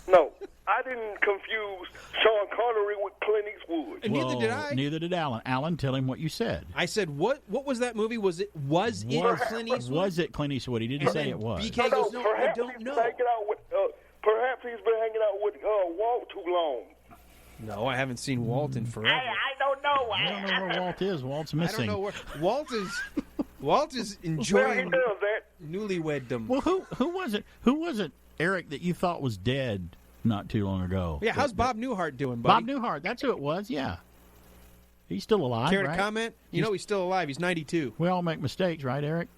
No, I didn't confuse Sean Connery with Clint Eastwood. And neither did I. Neither did Alan. Alan, tell him what you said. I said, what was that movie? Was it Clint Eastwood? Was it Clint Eastwood? He didn't say it was. BK goes, no, I don't know. Perhaps he's been hanging out with Walt too long. No, I haven't seen Walt in forever. I don't know. I don't know where Walt is. Walt's missing. I don't know where Walt is enjoying newlywed-dom. Well, who was it? Who was it, Eric, that you thought was dead not too long ago? Yeah, how's Bob Newhart doing, buddy? Bob Newhart, that's who it was, yeah. He's still alive, Care right? to comment? He's still alive. He's 92. We all make mistakes, right, Eric?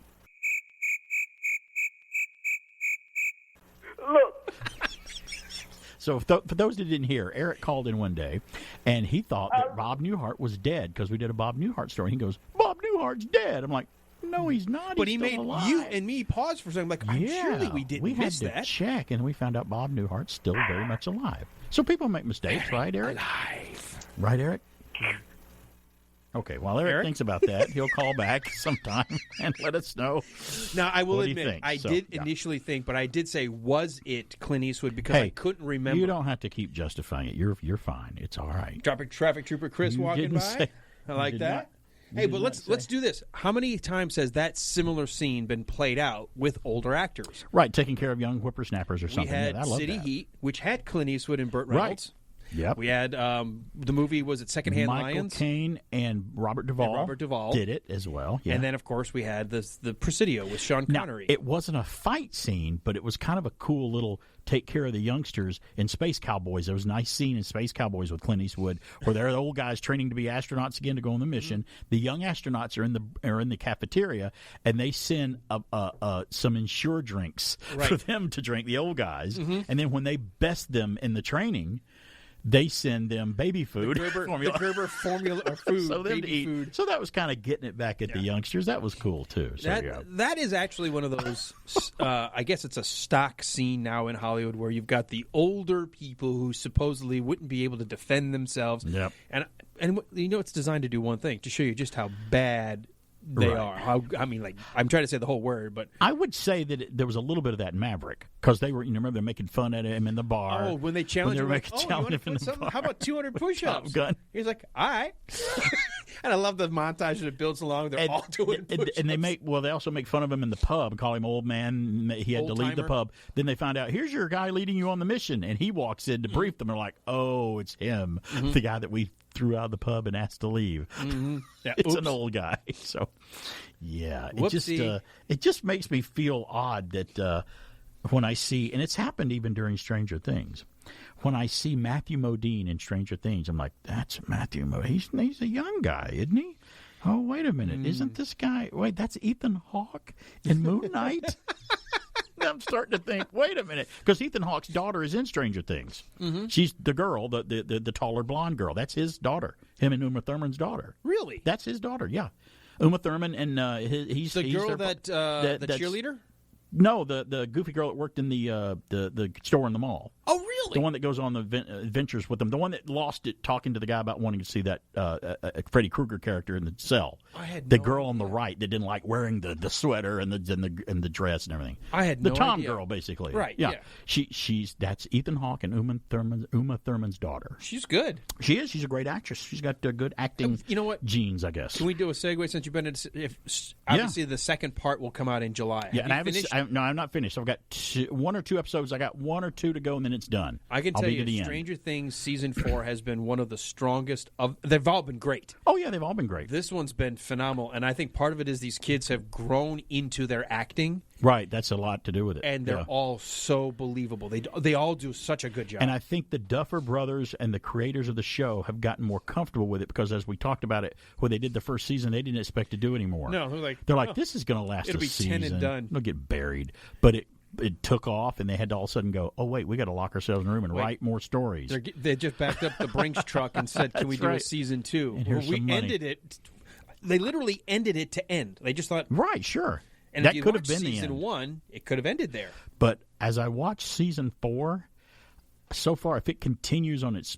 Look. So for those that didn't hear, Eric called in one day, and he thought that Bob Newhart was dead because we did a Bob Newhart story. He goes, Bob Newhart's dead. I'm like, no, he's not. But he's he still made alive. you and me pause for a second. Like, surely we didn't miss that. We had to check, and we found out Bob Newhart's still very much alive. So people make mistakes, right, Eric? Alive. Right, Eric? Okay, while Eric thinks about that, he'll call back sometime and let us know. Now, I will admit, think. I did initially think, but I did say, was it Clint Eastwood? Because I couldn't remember. You don't have to keep justifying it. You're fine. It's all right. Traffic Trooper Chris walking by. I like that. Hey, but let's do this. How many times has that similar scene been played out with older actors? Right, taking care of young whippersnappers or something. We had I love City that. Heat, which had Clint Eastwood and Burt Reynolds. Right. Yep. We had the movie, was it Secondhand Lions? Michael Caine and Robert Duvall. Did it as well. Yeah. And then, of course, we had the Presidio with Sean Connery. Now, it wasn't a fight scene, but it was kind of a cool little take care of the youngsters in Space Cowboys. There was a nice scene in Space Cowboys with Clint Eastwood where they're the old guys training to be astronauts again to go on the mission. Mm-hmm. The young astronauts are in the cafeteria, and they send some Ensure drinks for them to drink, the old guys. Mm-hmm. And then when they best them in the training, they send them baby food. The Gerber formula or food, so them baby to eat. food. So that was kind of getting it back at the youngsters. That was cool, too. So, that is actually one of those, I guess it's a stock scene now in Hollywood where you've got the older people who supposedly wouldn't be able to defend themselves. Yep. And it's designed to do one thing, to show you just how bad they are. I'm trying to say the whole word, but I would say that there was a little bit of that in Maverick because they were. Remember they're making fun at him in the bar. Oh, when they challenged him, challenge him in the bar. How about 200 push-ups? Gun. He's like, all right. And I love the montage that it builds along. They're all doing push-ups. And they also make fun of him in the pub and call him old man. He had to leave the pub. Then they find out, here's your guy leading you on the mission, and he walks in to brief them. They're like, oh, it's him, the guy that we threw out of the pub and asked to leave. Yeah, it's an old guy. So, yeah, it just makes me feel odd that when I see, and it's happened even during Stranger Things, when I see Matthew Modine in Stranger Things, I'm like, that's Matthew Modine. He's a young guy, isn't he? Oh, wait a minute. Isn't this guy? Wait, that's Ethan Hawke in Moon Knight? I'm starting to think, wait a minute, because Ethan Hawke's daughter is in Stranger Things. She's the girl, the taller blonde girl. That's his daughter. Him and Uma Thurman's daughter. Really? That's his daughter. Yeah, Uma Thurman, and he's the girl the the cheerleader. No, the goofy girl that worked in the store in the mall. Oh, really? The one that goes on the adventures with them. The one that lost it talking to the guy about wanting to see that Freddy Krueger character in the cell. The girl on the right that didn't like wearing the sweater and the dress and everything. I had the no Tom idea. girl, basically. Right. Yeah. That's Ethan Hawke and Uma Thurman's daughter. She's good. She is. She's a great actress. She's got good acting. Genes, I guess. Can we do a segue since you've been obviously the second part will come out in July. Yeah, and I'm not finished. I've got 1 or 2 episodes. I got 1 or 2 to go, and then it's done. I can tell you, Stranger Things Season 4 has been one of the strongest of. They've all been great. Oh yeah, they've all been great. This one's been phenomenal, and I think part of it is these kids have grown into their acting. Right, that's a lot to do with it. And they're all so believable. They all do such a good job. And I think the Duffer Brothers and the creators of the show have gotten more comfortable with it because, as we talked about it, when they did the first season, they didn't expect to do anymore. No, they're like, this is going to last it'll be season. 10 and done. It'll get buried. But it took off, and they had to all of a sudden go, oh, wait, we got to lock ourselves in a room and write more stories. They just backed up the Brinks truck and said, can we do a season 2? And here's some money. Ended it. They literally ended it to end. They just thought. Right, sure. And that if you could have been season the end. 1, it could have ended there. But as I watch season 4, so far, if it continues on its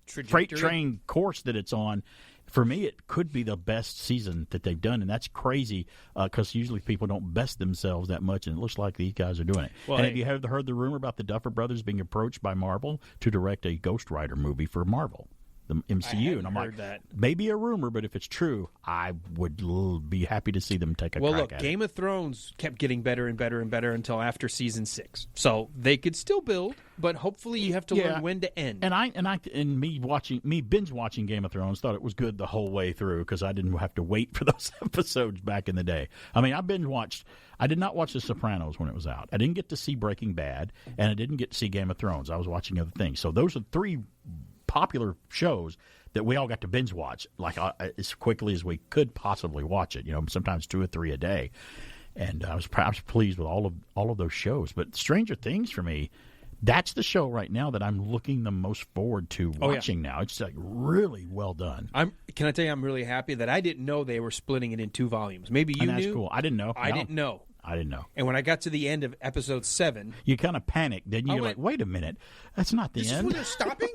freight train course that it's on, for me, it could be the best season that they've done, and that's crazy because usually people don't best themselves that much, and it looks like these guys are doing it. Well, and have you heard the rumor about the Duffer Brothers being approached by Marvel to direct a Ghost Rider movie for Marvel? The MCU, and I'm like, maybe a rumor, but if it's true, I would be happy to see them take a crack at it. Game of Thrones kept getting better and better and better until after season 6, so they could still build, but hopefully you have to learn when to end. And me binge watching Game of Thrones, thought it was good the whole way through because I didn't have to wait for those episodes back in the day. I mean, I binge watched. I did not watch The Sopranos when it was out. I didn't get to see Breaking Bad, and I didn't get to see Game of Thrones. I was watching other things. So those are 3 popular shows that we all got to binge watch like as quickly as we could possibly watch it. Sometimes 2 or 3 a day, and I was pleased with all of those shows. But Stranger Things for me, that's the show right now that I'm looking the most forward to watching now. It's like really well done. Can I tell you, I'm really happy that I didn't know they were splitting it in 2 volumes. Maybe you knew. That's cool. I didn't know. I didn't know. And when I got to the end of episode 7, you kind of panicked, didn't you? You're like, wait a minute, that's not the end. This is when they're stopping.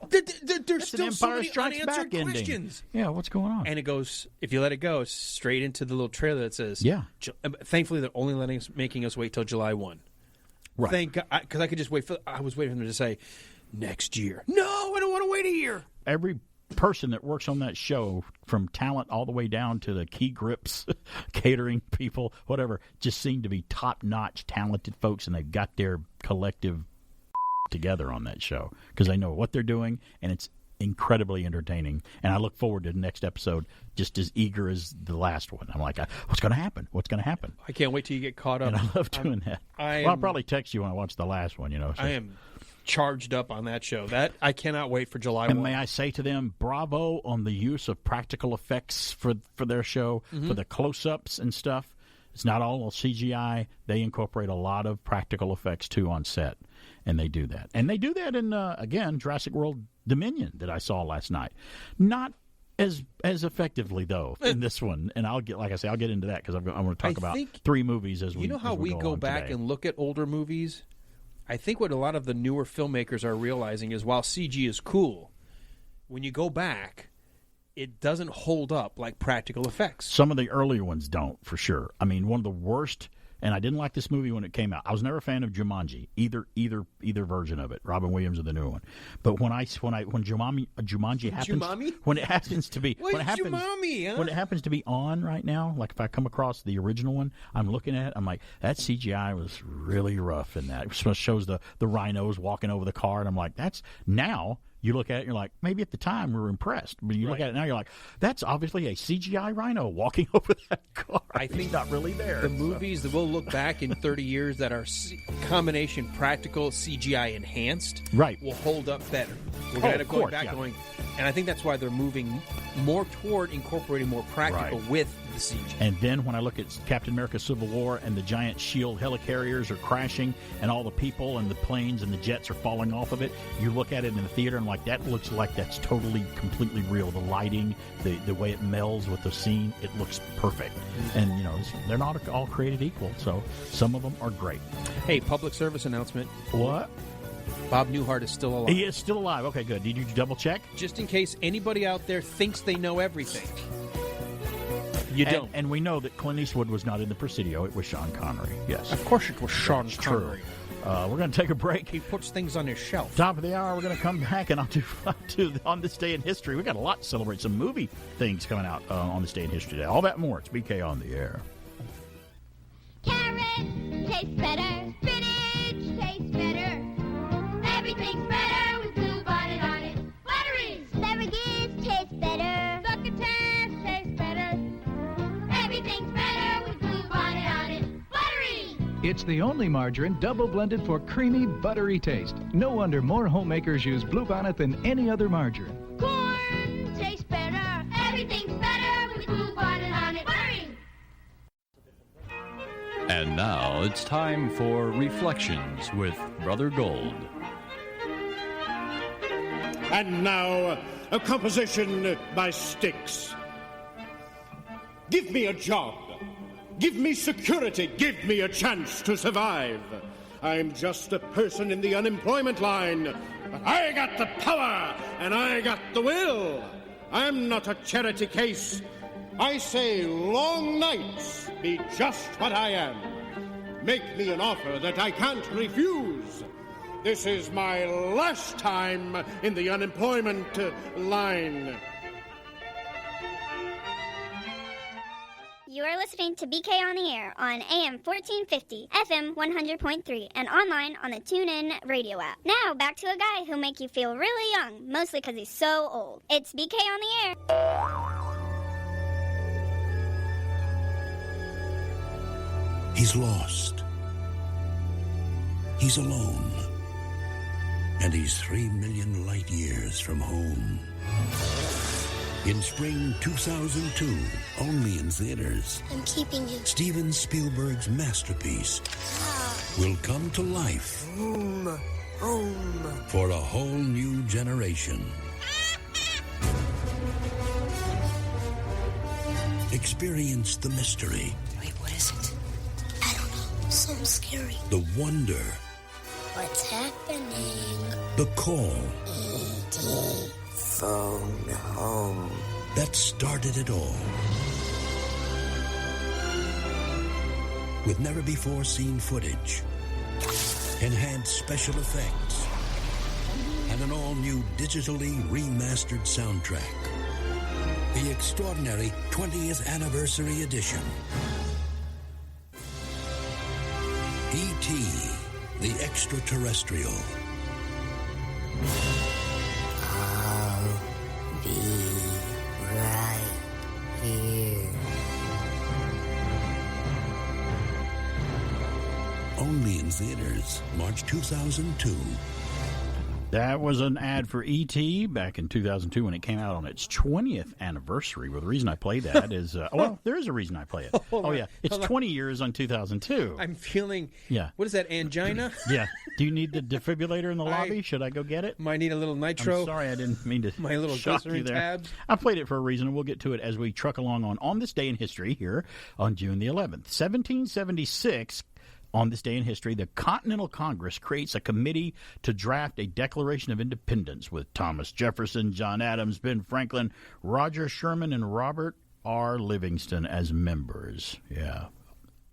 There's still so many unanswered questions. Yeah, what's going on? And it goes, if you let it go, straight into the little trailer that says, thankfully they're only making us wait till July 1. Right. Thank God, because I could just wait I was waiting for them to say, next year. No, I don't want to wait a year. Every person that works on that show, from talent all the way down to the key grips, catering people, whatever, just seem to be top-notch talented folks, and they've got their collective together on that show because they know what they're doing, and it's incredibly entertaining. And I look forward to the next episode just as eager as the last one. I'm like, what's going to happen? What's going to happen? I can't wait till you get caught up. And I love doing that. I'll probably text you when I watch the last one. So. I am charged up on that show. That I cannot wait for July 1. And may I say to them, bravo on the use of practical effects for their show, for the close-ups and stuff. It's not all CGI. They incorporate a lot of practical effects, too, on set, and they do that. And they do that in, again, Jurassic World Dominion that I saw last night. Not as effectively, though, in this one. And I'll get into that because I'm going to talk about 3 movies as we You know how we go back today. and look at older movies? I think what a lot of the newer filmmakers are realizing is while CG is cool, when you go back, it doesn't hold up like practical effects. Some of the earlier ones don't, for sure. I mean, one of the worst, and I didn't like this movie when it came out. I was never a fan of Jumanji, either version of it, Robin Williams or the new one. But when Jumanji happens, when it happens to be, when it happens to be on right now, like if I come across the original one, I'm looking at it, I'm like, that CGI was really rough in that. It shows the rhinos walking over the car, and I'm like, that's now. You look at it, and you're like, maybe at the time we were impressed. But you look at it now, you're like, that's obviously a CGI rhino walking over that car. I think he's not really there. The movies that we'll look back in 30 years that are combination practical, CGI enhanced, will hold up better. We're going to go back going, and I think that's why they're moving more toward incorporating more practical with the CG. And then when I look at Captain America Civil War and the giant shield helicarriers are crashing and all the people and the planes and the jets are falling off of it, you look at it in the theater and like, that looks like that's totally, completely real. The lighting, the way it melds with the scene, it looks perfect. And, they're not all created equal, so some of them are great. Hey, public service announcement. What? Bob Newhart is still alive. He is still alive. Okay, good. Did you double check? Just in case anybody out there thinks they know everything. You don't. And we know that Clint Eastwood was not in the Presidio. It was Sean Connery. Yes. Of course it was Sean Connery. We're going to take a break. He puts things on his shelf. Top of the hour, we're going to come back, and I'll do On This Day in History. We've got a lot to celebrate. Some movie things coming out on This Day in History today. All that more. It's BK on the Air. Carrots taste better. Spinach tastes better. Everything's better with Blue Bonnet on it. Buttery. Asparagus tastes better. Succotash tastes better. Everything's better with Blue Bonnet on it. Buttery. It's the only margarine double blended for creamy, buttery taste. No wonder more homemakers use Blue Bonnet than any other margarine. Corn tastes better. Everything's better with Blue Bonnet on it. Buttery. And now it's time for Reflections with Brother Gold. And now, a composition by Styx. Give me a job. Give me security. Give me a chance to survive. I'm just a person in the unemployment line, but I got the power and I got the will. I'm not a charity case. I say long nights be just what I am. Make me an offer that I can't refuse. This is my last time in the unemployment line. You are listening to BK on the Air on AM 1450, FM 100.3, and online on the Tunein radio app. Now, back to a guy who'll make you feel really young, mostly because he's so old. It's BK on the Air. He's lost. He's alone. And he's 3 million light years from home. In spring 2002, only in theaters, I'm keeping you. Steven Spielberg's masterpiece will come to life. Home. For a whole new generation. Experience the mystery. Wait, what is it? I don't know. Something scary. The wonder. What's happening? The call. E.T. Phone home. That started it all. With never-before-seen footage, enhanced special effects, and an all-new digitally remastered soundtrack. The extraordinary 20th Anniversary Edition. E.T., the Extraterrestrial. I'll be right here. Only in theaters, March 2002. That was an ad for E.T. back in 2002 when it came out on its 20th anniversary. Well, the reason I play that is, well, there is a reason I play it. Yeah. It's 20 years on 2002. I'm feeling, yeah. What is that, angina? Yeah. Do you need the defibrillator in the lobby? Should I go get it? Might need a little nitro. I'm sorry, I didn't mean to my little shock you there. tabs. I played it for a reason, and we'll get to it as we truck along on this day in history here on June the 11th. 1776, on this day in history, the Continental Congress creates a committee to draft a Declaration of Independence with Thomas Jefferson, John Adams, Ben Franklin, Roger Sherman, and Robert R. Livingston as members. Yeah.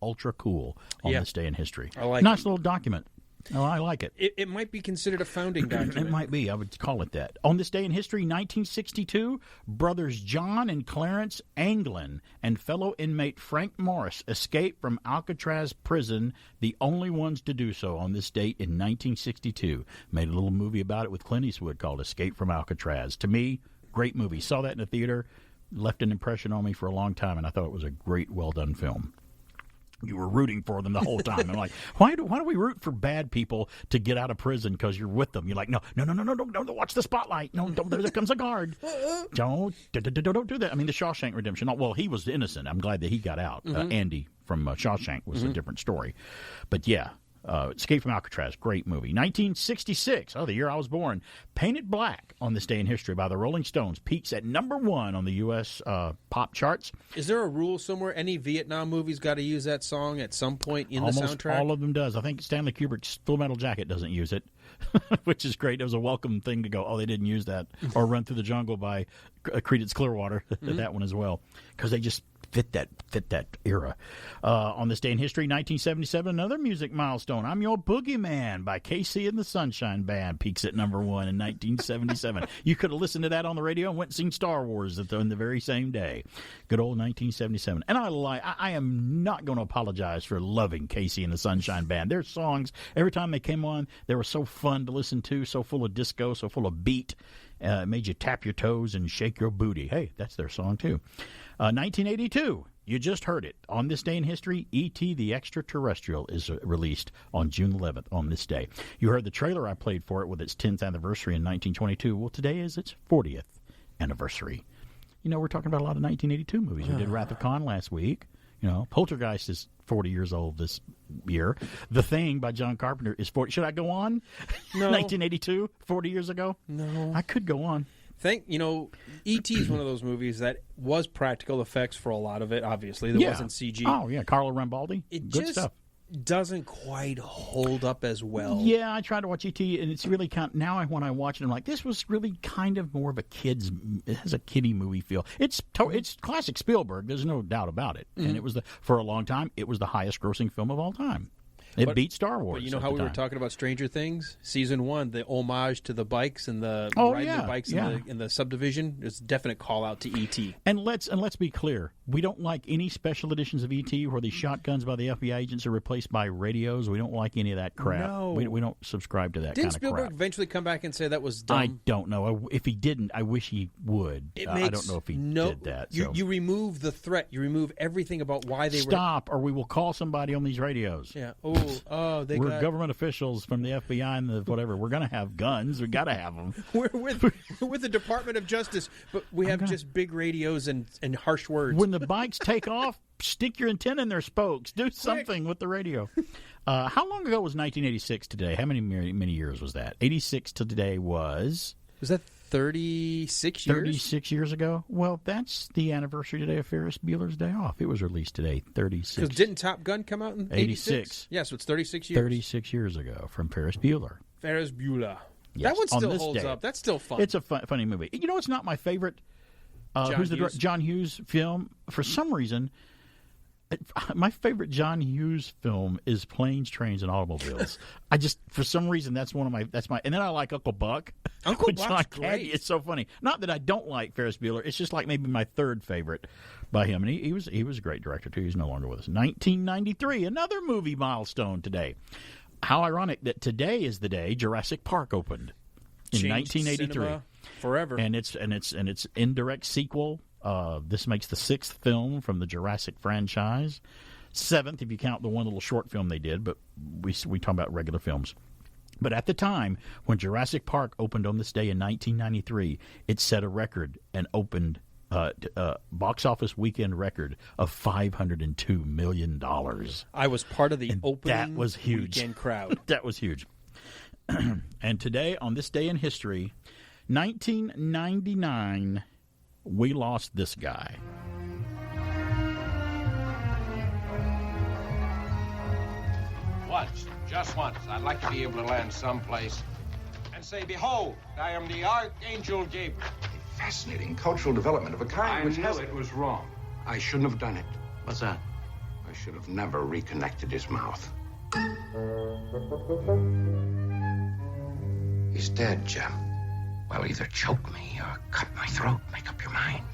Ultra cool on this day in history. I like nice it. Little document. Oh, I like it. It might be considered a founding document. It might be. I would call it that. On this day in history, 1962, brothers John and Clarence Anglin and fellow inmate Frank Morris escaped from Alcatraz prison, the only ones to do so on this date in 1962. Made a little movie about it with Clint Eastwood called Escape from Alcatraz. To me, great movie. Saw that in the theater, left an impression on me for a long time, and I thought it was a great, well-done film. You were rooting for them the whole time. I'm like, why do we root for bad people to get out of prison because you're with them? You're like, no, watch the spotlight. No, there comes a guard. Don't do that. I mean, the Shawshank Redemption. Well, he was innocent. I'm glad that he got out. Andy from Shawshank was a different story. But yeah, Escape from Alcatraz, great movie. 1966, the year I was born. Painted Black on this day in history by the Rolling Stones peaks at number 1 on the U.S. Pop charts. Is there a rule somewhere? Any Vietnam movie's got to use that song at some point in the soundtrack? All of them does. I think Stanley Kubrick's Full Metal Jacket doesn't use it, which is great. It was a welcome thing to go, they didn't use that. Or Run Through the Jungle by Creedence Clearwater, that one as well. Because they just fit that era. On this day in history, 1977, another music milestone. I'm Your Boogeyman by KC and the Sunshine Band peaks at number 1 in 1977. You could have listened to that on the radio and went and seen Star Wars in the very same day. Good old 1977. And I am not going to apologize for loving KC and the Sunshine Band. Their songs, every time they came on, they were so fun to listen to, so full of disco, so full of beat. It made you tap your toes and shake your booty. Hey, that's their song, too. 1982, you just heard it. On this day in history, E.T. the Extraterrestrial is released on June 11th on this day. You heard the trailer I played for it with its 10th anniversary in 1922. Well, today is its 40th anniversary. You know, we're talking about a lot of 1982 movies. We did Wrath of Khan last week. You know, Poltergeist is 40 years old this year. The Thing by John Carpenter is 40. Should I go on? No. 1982, 40 years ago? No. I could go on. E.T. is one of those movies that was practical effects for a lot of it, obviously. There wasn't CG. Oh, yeah, Carlo Rambaldi. It Good just stuff. doesn't quite hold up as well. Yeah, I tried to watch E.T., and it's really now when I watch it, I'm like, this was really kind of more of it has a kiddie movie feel. It's classic Spielberg, there's no doubt about it. And it was for a long time, it was the highest grossing film of all time. It beat Star Wars. But you know how we were talking about Stranger Things? Season 1, the homage to the bikes and the riding the bikes in the subdivision. There's a definite call out to E.T. And let's be clear. We don't like any special editions of E.T. where the shotguns by the FBI agents are replaced by radios. We don't like any of that crap. No. We don't subscribe to that Didn't kind of crap. Spielberg eventually come back and say that was dumb? I don't know. If he didn't, I wish he would. I don't know if he did that. You remove the threat. You remove everything about why they Stop, or we will call somebody on these radios. Yeah. We're government officials from the FBI and the whatever. We're going to have guns. We got to have them. We're with the Department of Justice, but we have just big radios and harsh words. When the bikes take off, stick your antenna in their spokes. Do something with the radio. How long ago was 1986 today? How many years was that? 86 to today was that 36 years? 36 years ago? Well, that's the anniversary today of Ferris Bueller's Day Off. It was released today, 36. Because didn't Top Gun come out in 86? Yeah, so it's 36 years. 36 years ago from Ferris Bueller. Ferris Bueller. Yes, that one still holds up. That's still fun. It's a funny movie. You know, it's not my favorite John Hughes film. For some reason, my favorite John Hughes film is Planes, Trains, and Automobiles. For some reason, that's my, and then I like Uncle Buck. Uncle Buck's great. It's so funny. Not that I don't like Ferris Bueller. It's just like maybe my third favorite by him. And he was a great director, too. He's no longer with us. 1993, another movie milestone today. How ironic that today is the day Jurassic Park opened in 1983. Forever. And its indirect sequel. This makes the 6th film from the Jurassic franchise. 7th if you count the one little short film they did, but we talk about regular films. But at the time, when Jurassic Park opened on this day in 1993, it set a record and opened box office weekend record of $502 million. I was part of the opening that was huge. Weekend crowd. That was huge. And today, on this day in history, 1999, we lost this guy. Once, just once, I'd like to be able to land someplace and say, behold, I am the Archangel Gabriel. A fascinating cultural development of a kind which has... it was wrong. I shouldn't have done it. What's that? I should have never reconnected his mouth. He's dead, Jim. Well, either choke me or cut my throat. Make up your mind.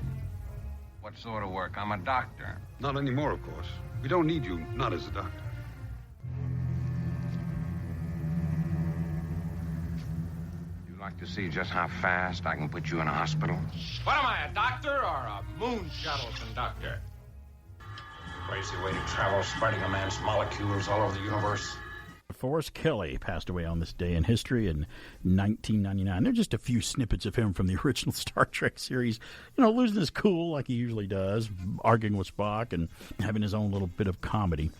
What sort of work? I'm a doctor. Not anymore, of course. We don't need you, not as a doctor. You'd like to see just how fast I can put you in a hospital? What am I, a doctor or a moon shuttle conductor? Crazy way to travel, spreading a man's molecules all over the universe. Forrest Kelly passed away on this day in history in 1999. There are just a few snippets of him from the original Star Trek series, losing his cool like he usually does, arguing with Spock and having his own little bit of comedy.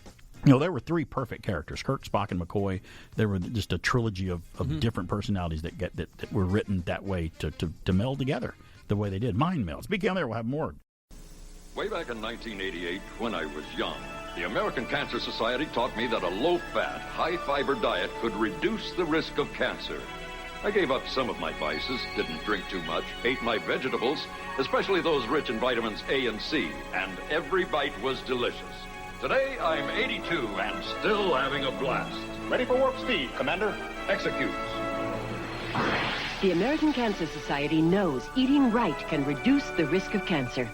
There were three perfect characters, Kirk, Spock, and McCoy. There were just a trilogy of different personalities that were written that way to meld together the way they did. Mind meld. Speaking of there, we'll have more. Way back in 1988, when I was young, the American Cancer Society taught me that a low-fat, high-fiber diet could reduce the risk of cancer. I gave up some of my vices, didn't drink too much, ate my vegetables, especially those rich in vitamins A and C, and every bite was delicious. Today, I'm 82 and still having a blast. Ready for warp speed, Commander. Execute. The American Cancer Society knows eating right can reduce the risk of cancer.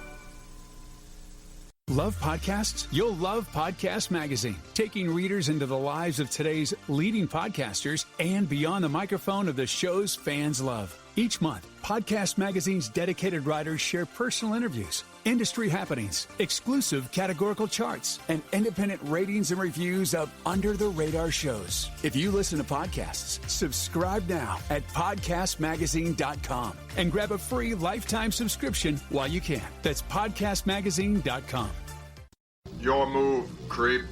Love podcasts? You'll love Podcast Magazine, taking readers into the lives of today's leading podcasters and beyond the microphone of the shows fans love. Each month, Podcast Magazine's dedicated writers share personal interviews, industry happenings, exclusive categorical charts, and independent ratings and reviews of under-the-radar shows. If you listen to podcasts, subscribe now at podcastmagazine.com and grab a free lifetime subscription while you can. That's podcastmagazine.com. Your move, creep.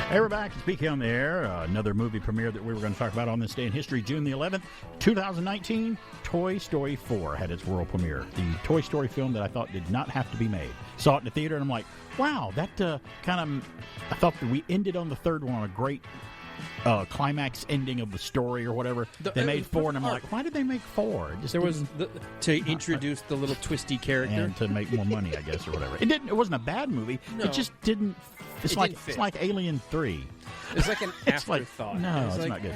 Hey, we're back. Speaking on the air, another movie premiere that we were going to talk about on this day in history, June the 11th, 2019, Toy Story 4 had its world premiere. The Toy Story film that I thought did not have to be made. Saw it in the theater, and I'm like, wow, that I thought that we ended on the third one on a great climax ending of the story or whatever. They made 4, and I'm like, why did they make 4? There was to introduce the little twisty character and to make more money, I guess, or whatever. It wasn't a bad movie. No. It just didn't. It's like Alien 3. It's like an afterthought. It's not good.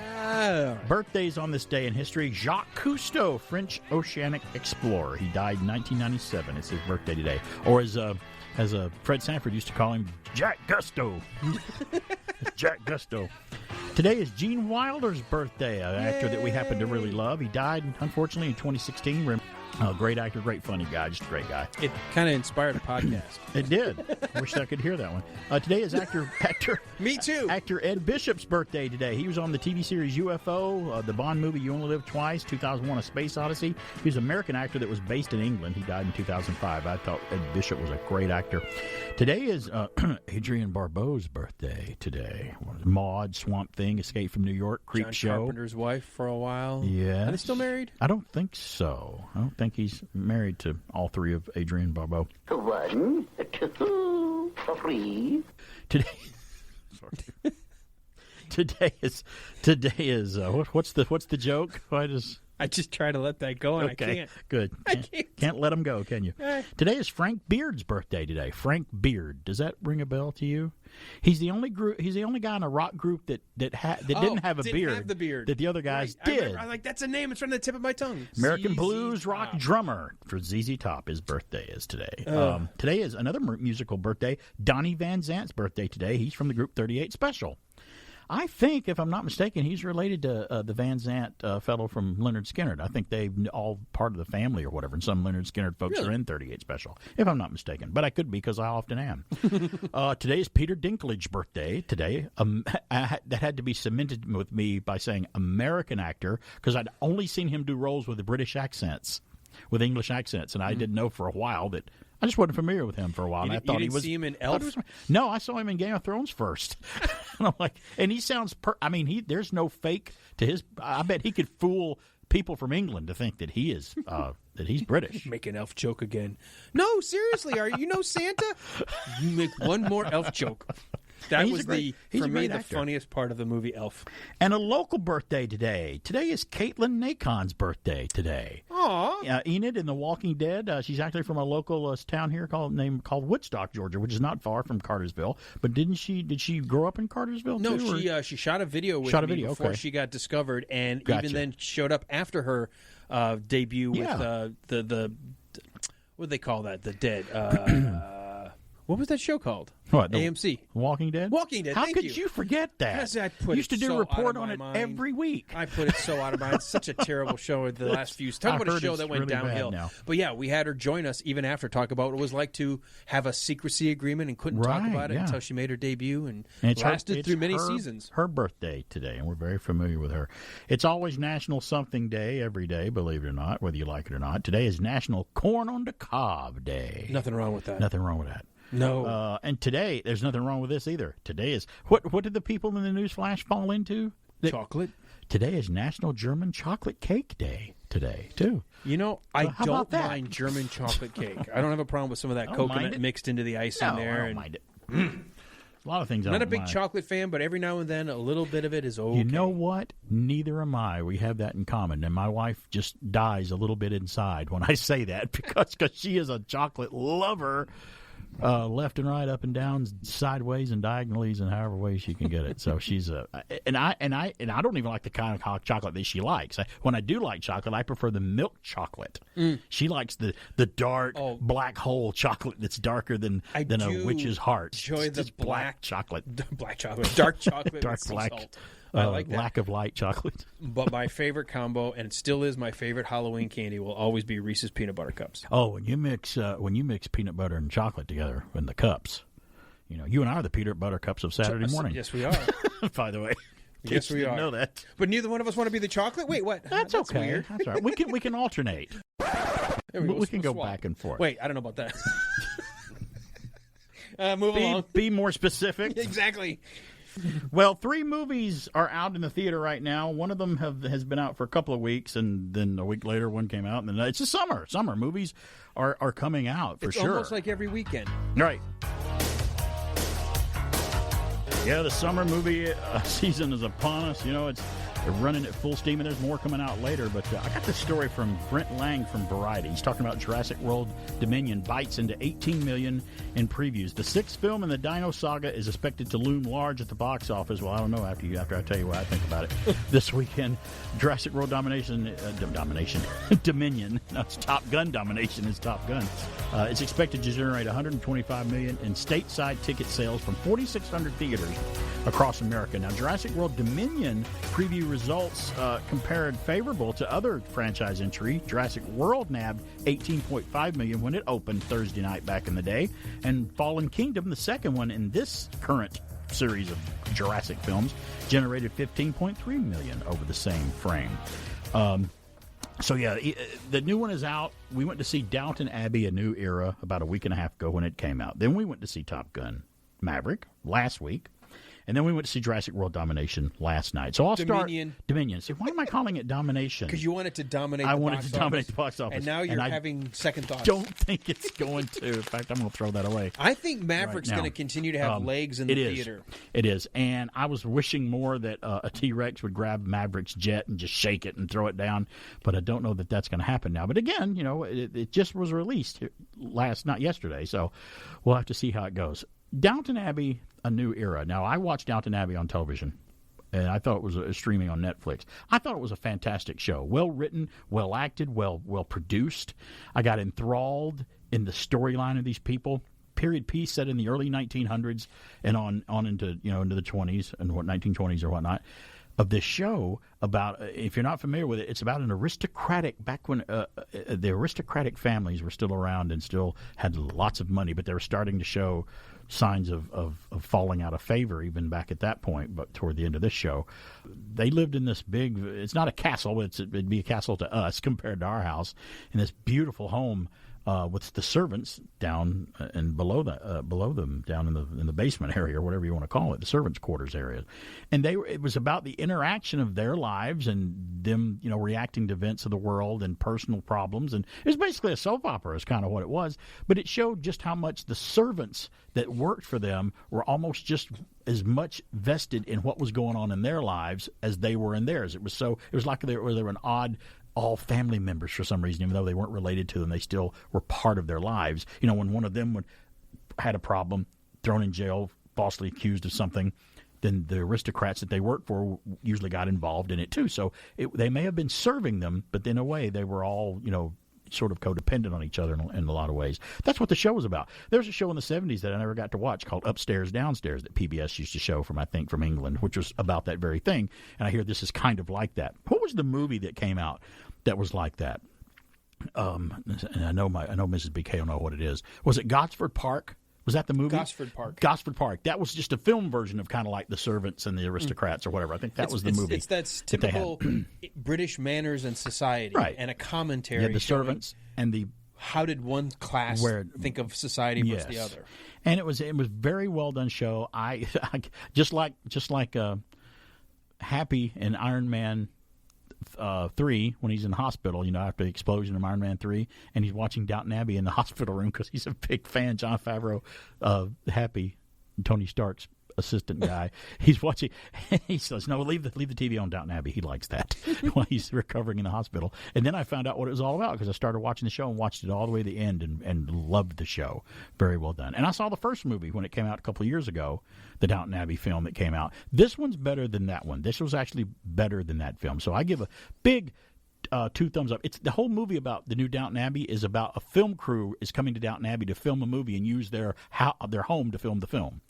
Birthdays on this day in history. Jacques Cousteau, French oceanic explorer. He died in 1997. It's his birthday today. Or as Fred Sanford used to call him, Jack Gusto. Jack Gusto. Today is Gene Wilder's birthday, an actor that we happen to really love. He died, unfortunately, in 2016. Great actor, great funny guy, just a great guy. It kind of inspired a podcast. It did. I wish I could hear that one. Today is actor. Me too. Actor Ed Bishop's birthday today. He was on the TV series UFO, the Bond movie You Only Live Twice, 2001: A Space Odyssey. He was an American actor that was based in England. He died in 2005. I thought Ed Bishop was a great actor. Today is Adrienne Barbeau's birthday today. Maude, Swamp Thing, Escape from New York, Creep John Show. Carpenter's wife for a while. Yeah. Are they still married? I don't think so. I don't think he's married to all three of Adrienne Barbeau. 1, 2, 3. Today is what's the joke? I just try to let that go, and okay, I can't. Good. Can't let him go, can you? Today is Frank Beard's birthday today. Frank Beard. Does that ring a bell to you? He's the only guy in a rock group that didn't have a beard. Have the beard that the other guys did. I'm like, that's a name. It's right on the tip of my tongue. American blues rock drummer for ZZ Top. His birthday is today. Today is another musical birthday. Donnie Van Zant's birthday today. He's from the group 38 Special. I think, if I'm not mistaken, he's related to the Van Zant fellow from Leonard Skinner. I think they all part of the family or whatever, and some Leonard Skinner folks are in 38 Special, if I'm not mistaken. But I could be, because I often am. Today is Peter Dinklage's birthday. Today, that had to be cemented with me by saying American actor, because I'd only seen him do roles with British accents, with English accents, and I didn't know for a while that I just wasn't familiar with him for a while. You didn't see him in Elf? No, I saw him in Game of Thrones first. And I'm like, and he sounds. There's no fake to his. I bet he could fool people from England to think that he is that he's British. Make an elf joke again. No, seriously, are you Santa? You make one more elf joke. That was for me the funniest part of the movie Elf. And a local birthday today. Today is Caitlin Nacon's birthday today. Aww. Enid in The Walking Dead. She's actually from a local town here called Woodstock, Georgia, which is not far from Cartersville. But did she grow up in Cartersville too? No, she shot a video with me before she got discovered, and even then showed up after her debut with the what do they call that? The Dead. What was that show called? What, AMC. Walking Dead? Walking Dead, How thank could you. you forget that? Because I put used to do so a report out of on my it mind. every week. I put it so out of mind. It's such a terrible show the last few. Talk about a show that went really downhill. bad now. But yeah, we had her join us even after, talk about what it was like to have a secrecy agreement and couldn't talk about it until she made her debut, and it's lasted through many seasons. Her birthday today, and we're very familiar with her. It's always National Something Day every day, believe it or not, whether you like it or not. Today is National Corn on the Cob Day. Nothing wrong with that. Nothing wrong with that. No. And today, there's nothing wrong with this either. Today is, what did the people in the news flash fall into? Chocolate. Today is National German Chocolate Cake Day today, too. You know, I don't mind German chocolate cake. I don't have a problem with some of that coconut mixed into the icing there. I don't mind it. A lot of things I don't Not a big mind. chocolate fan, but every now and then a little bit of it is okay. You know what? Neither am I. We have that in common. And my wife just dies a little bit inside when I say that because she is a chocolate lover. Left and right, up and down, sideways and diagonally, and however ways she can get it. So she's and I don't even like the kind of hot chocolate that she likes. When I do like chocolate, I prefer the milk chocolate. She likes the dark black hole chocolate that's darker than a witch's heart. Enjoy the black chocolate, dark chocolate, dark with black. salt. I like that. Lack of light chocolate. But my favorite combo, and it still is my favorite Halloween candy, will always be Reese's Peanut Butter Cups. Oh, when you mix peanut butter and chocolate together in the cups, you and I are the peanut butter cups of Saturday morning. Yes, we are. By the way, yes, we are. Know that, but neither one of us want to be the chocolate. Wait, what? That's okay. Weird. That's all right. We can alternate. We can go back and forth. Wait, I don't know about that. Move along. Be more specific. Exactly. Well, 3 movies are out in the theater right now. One of them has been out for a couple of weeks, and then a week later one came out. And then it's the summer. Summer movies are coming out for sure. It's almost like every weekend. Right. Yeah, the summer movie season is upon us. They're running at full steam, and there's more coming out later. But I got this story from Brent Lang from Variety. He's talking about Jurassic World Dominion bites into $18 million in previews. The 6th film in the Dino Saga is expected to loom large at the box office. Well, I don't know after I tell you what I think about it. This weekend, Jurassic World Dominion. No, it's Top Gun Domination is Top Gun. It's expected to generate $125 million in stateside ticket sales from 4,600 theaters across America. Now, Jurassic World Dominion preview results compared favorable to other franchise entry. Jurassic World nabbed $18.5 million when it opened Thursday night back in the day, and Fallen Kingdom, the second one in this current series of Jurassic films, generated $15.3 million over the same frame. So yeah, the new one is out. We went to see Downton Abbey: A New Era about a week and a half ago when it came out. Then we went to see Top Gun Maverick last week. And then we went to see Jurassic World Domination last night. So I'll start Dominion. See, why am I calling it Domination? Because you want it to dominate. I wanted to dominate the box office, and now you're having second thoughts. Don't think it's going to. In fact, I'm going to throw that away. I think Maverick's going to continue to have legs in the theater. It is, and I was wishing more that a T-Rex would grab Maverick's jet and just shake it and throw it down, but I don't know that that's going to happen now. But again, it just was released not yesterday, so we'll have to see how it goes. Downton Abbey: A New Era. Now, I watched Downton Abbey on television, and I thought it was streaming on Netflix. I thought it was a fantastic show. Well written, well acted, well produced. I got enthralled in the storyline of these people. period piece set in the early 1900s and on into into the 20s and 1920s or whatnot of this show about, if you're not familiar with it, it's about an aristocratic, back when the aristocratic families were still around and still had lots of money, but they were starting to show signs of falling out of favor even back at that point. But toward the end of this show, they lived in this big, it's not a castle, it'd be a castle to us compared to our house, in this beautiful home with the servants down and below them down in the basement area, or whatever you want to call it, the servants' quarters area. And it was about the interaction of their lives and them, reacting to events of the world and personal problems. And it was basically a soap opera is kind of what it was. But it showed just how much the servants that worked for them were almost just as much vested in what was going on in their lives as they were in theirs. It was like they were an odd, all family members for some reason, even though they weren't related to them, they still were part of their lives. When one of them had a problem, thrown in jail, falsely accused of something, then the aristocrats that they worked for usually got involved in it too. So they may have been serving them, but in a way they were all, sort of codependent on each other in a lot of ways. That's what the show was about. There's a show in the 70s that I never got to watch called Upstairs, Downstairs that PBS used to show from England, which was about that very thing. And I hear this is kind of like that. What was the movie that came out that was like that? And I know Mrs. BK will know what it is. Was it Gosford Park? Was that the movie? Gosford Park. Gosford Park. That was just a film version of kind of like The Servants and the Aristocrats or whatever. I think that was the movie. It's that typical British manners and society, right, and a commentary. Yeah, the servants and the how did one class think of society versus the other. And it was very well done show. I just like Happy in Iron Man 3 when he's in the hospital, after the explosion of Iron Man 3, and he's watching Downton Abbey in the hospital room because he's a big fan. Jon Favreau, Happy, Tony Stark's assistant guy, he's watching. He says, "No, leave the TV on Downton Abbey." He likes that while he's recovering in the hospital. And then I found out what it was all about because I started watching the show and watched it all the way to the end and loved the show. Very well done. And I saw the first movie when it came out a couple of years ago, the Downton Abbey film that came out. This one's better than that one. This was actually better than that film. So I give a big 2 thumbs up. It's the whole movie about the new Downton Abbey is about a film crew is coming to Downton Abbey to film a movie and use their home to film the film.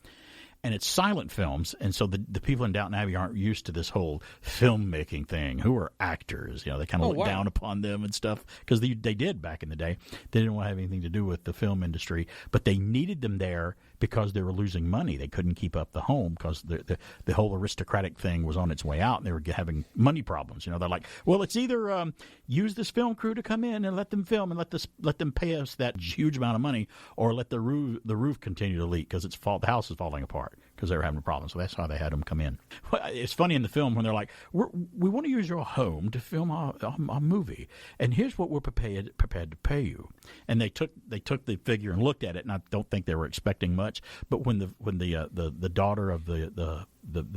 And it's silent films, and so the people in Downton Abbey aren't used to this whole filmmaking thing. Who are actors? They kind of look down upon them and stuff because they did back in the day. They didn't want to have anything to do with the film industry, but they needed them there because they were losing money. They couldn't keep up the home because the whole aristocratic thing was on its way out, and they were having money problems. They're like, well, it's either use this film crew to come in and let them film and let them pay us that huge amount of money, or let the roof continue to leak because the house is falling apart because they were having a problem. So that's how they had them come in. It's funny in the film when they're like, we want to use your home to film a movie, and here's what we're prepared to pay you. And they took the figure and looked at it, and I don't think they were expecting much. But when the daughter of the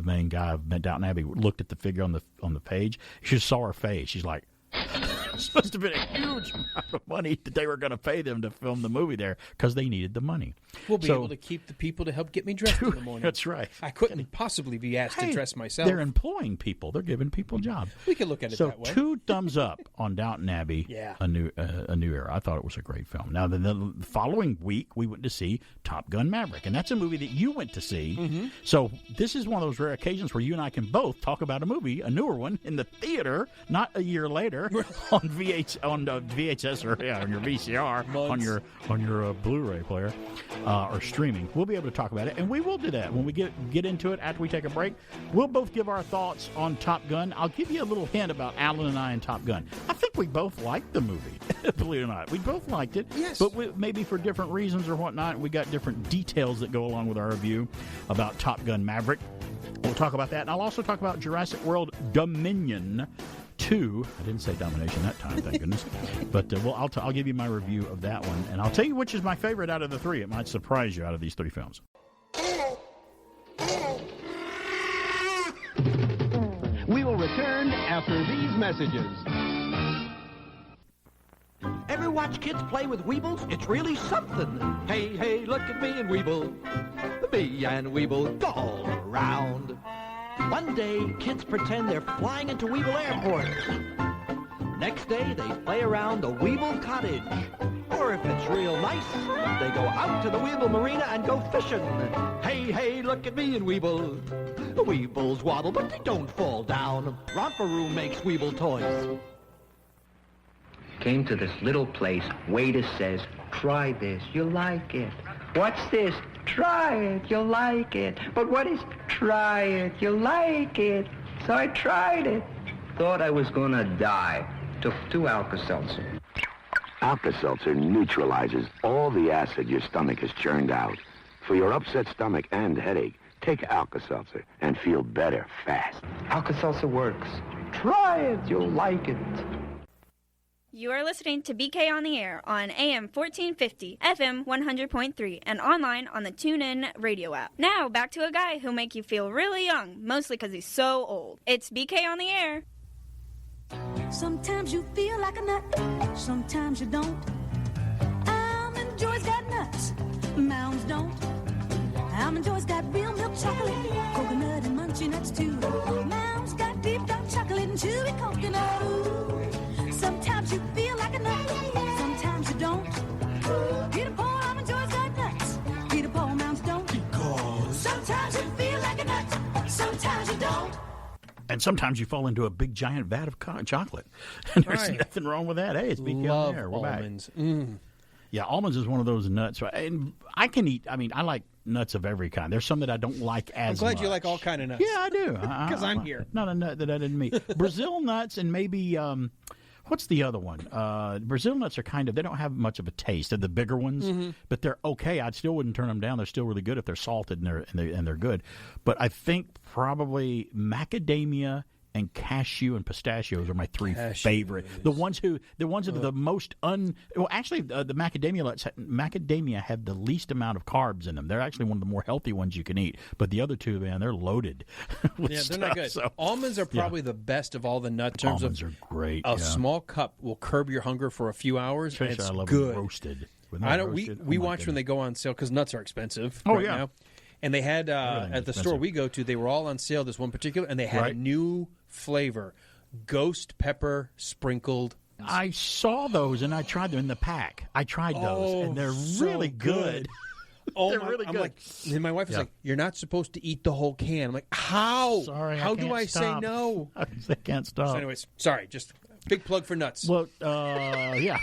main guy of Downton Abbey looked at the figure on the page, she just saw her face. She's like, it's supposed to have been a huge amount of money that they were going to pay them to film the movie there because they needed the money. We'll be able to keep the people to help get me dressed in the morning. That's right. I couldn't possibly be asked to dress myself. They're employing people. They're giving people jobs. We can look at it that way. So 2 thumbs up on Downton Abbey, a new era. I thought it was a great film. Now, the following week, we went to see Top Gun Maverick, and that's a movie that you went to see. Mm-hmm. So this is one of those rare occasions where you and I can both talk about a movie, a newer one, in the theater, not a year later, on VHS or on your VCR, on your Blu-ray player or streaming. We'll be able to talk about it, and we will do that when we get into it after we take a break. We'll both give our thoughts on Top Gun. I'll give you a little hint about Alan and I and Top Gun. I think we both liked the movie, believe it or not. We both liked it, yes, but maybe for different reasons or whatnot. We got different details that go along with our review about Top Gun Maverick. We'll talk about that, and I'll also talk about Jurassic World Dominion 2. I didn't say domination that time, thank goodness. But I'll give you my review of that one, and I'll tell you which is my favorite out of the 3. It might surprise you out of these 3 films. We will return after these messages. Ever watch kids play with Weebles? It's really something. Hey, hey, look at me and Weeble. Me and Weeble go all around. One day, kids pretend they're flying into Weeble Airport. Next day, they play around the Weeble Cottage. Or if it's real nice, they go out to the Weeble Marina and go fishing. Hey, hey, look at me and Weeble. The Weebles waddle, but they don't fall down. Romperoo makes Weeble toys. Came to this little place. Waiter says, try this, you'll like it. What's this? Try it, you'll like it. But what is try it, you'll like it? So I tried it. Thought I was gonna die. Took 2 Alka-Seltzer. Alka-Seltzer neutralizes all the acid your stomach has churned out. For your upset stomach and headache, take Alka-Seltzer and feel better fast. Alka-Seltzer works. Try it, you'll like it. You are listening to BK on the Air on AM 1450, FM 100.3, and online on the Tunein radio app. Now, back to a guy who'll make you feel really young, mostly because he's so old. It's BK on the Air. Sometimes you feel like a nut, sometimes you don't. Almond Joy's got nuts, Mounds don't. Almond Joy's got real milk chocolate, coconut and munchy nuts too. Mounds got deep dark chocolate and chewy coconut. Ooh. Sometimes you feel like a nut, sometimes you don't. Peter Paul, Almond Joy's got nuts, Peter Paul, Mounds don't. Because sometimes you feel like a nut, sometimes you don't. And sometimes you fall into a big giant vat of chocolate. And there's nothing wrong with that. Hey, it's BK on the Air. We're almonds. Back. Yeah, almonds is one of those nuts. And I can eat, I like nuts of every kind. There's some that I don't like as much. I'm glad you like all kind of nuts. Yeah, I do. Because I'm here. Not a nut that I didn't meet. Brazil nuts and maybe, what's the other one? Brazil nuts are they don't have much of a taste. They're the bigger ones, but they're okay. I still wouldn't turn them down. They're still really good if they're salted and they're good. But I think probably macadamia and cashew and pistachios are my 3 favorite. The ones that are the most actually the macadamia have the least amount of carbs in them. They're actually one of the more healthy ones you can eat. But the other two, man, they're loaded with they're stuff, not good. So, almonds are probably the best of all the nuts. In terms almonds are great. A small cup will curb your hunger for a few hours. Especially and it's I love good. them roasted. We watch when they go on sale because nuts are expensive now. And they had at the store we go to, they were all on sale. This one particular, and they had a new flavor, ghost pepper sprinkled. I saw those and I tried them in the pack. I tried those and they're really good. They're really good. And my wife was like, "You're not supposed to eat the whole can." I'm like, "How? Sorry, how do I say no?" I can't stop. So anyways, sorry, just big plug for nuts. Well, yeah,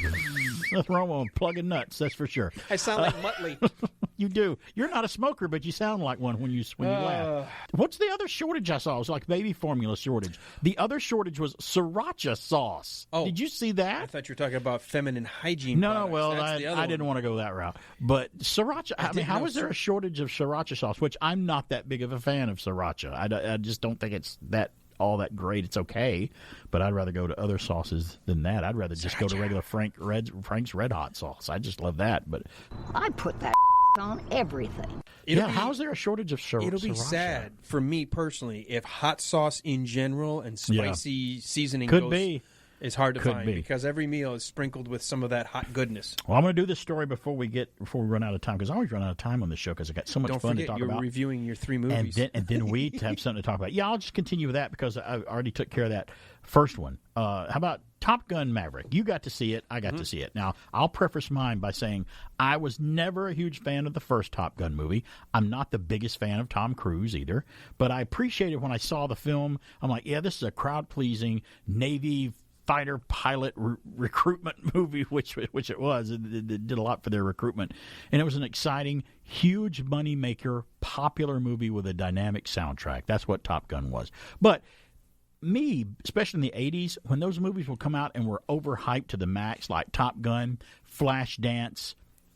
nothing wrong with plugging nuts. That's for sure. I sound like Muttley. You do. You're not a smoker, but you sound like one when you laugh. What's the other shortage I saw? It was like baby formula shortage. The other shortage was sriracha sauce. Oh, did you see that? I thought you were talking about feminine hygiene. No, well, I didn't want to go that route. But sriracha. I mean, how is there a shortage of sriracha sauce? Which I'm not that big of a fan of sriracha. I just don't think it's all that great. It's okay, but I'd rather go to other sauces than that. I'd rather just go to regular Frank's Red Hot sauce. I just love that. But I put that on everything. How's there a shortage of sriracha? It'll be sad for me personally if hot sauce in general and spicy seasoning is hard to find because every meal is sprinkled with some of that hot goodness. Well, I'm going to do this story before we run out of time because I always run out of time on this show because I got so much fun to talk about. You're reviewing your 3 movies, and then we have something to talk about. Yeah, I'll just continue with that because I already took care of that first one. How about Top Gun Maverick? You got to see it. I got to see it. Now, I'll preface mine by saying I was never a huge fan of the first Top Gun movie. I'm not the biggest fan of Tom Cruise either, but I appreciated when I saw the film. I'm like, yeah, this is a crowd-pleasing Navy fighter pilot recruitment movie, which it was. It did a lot for their recruitment. And it was an exciting, huge money maker, popular movie with a dynamic soundtrack. That's what Top Gun was. But me, especially in the 80s, when those movies would come out and were overhyped to the max, like Top Gun, Flashdance,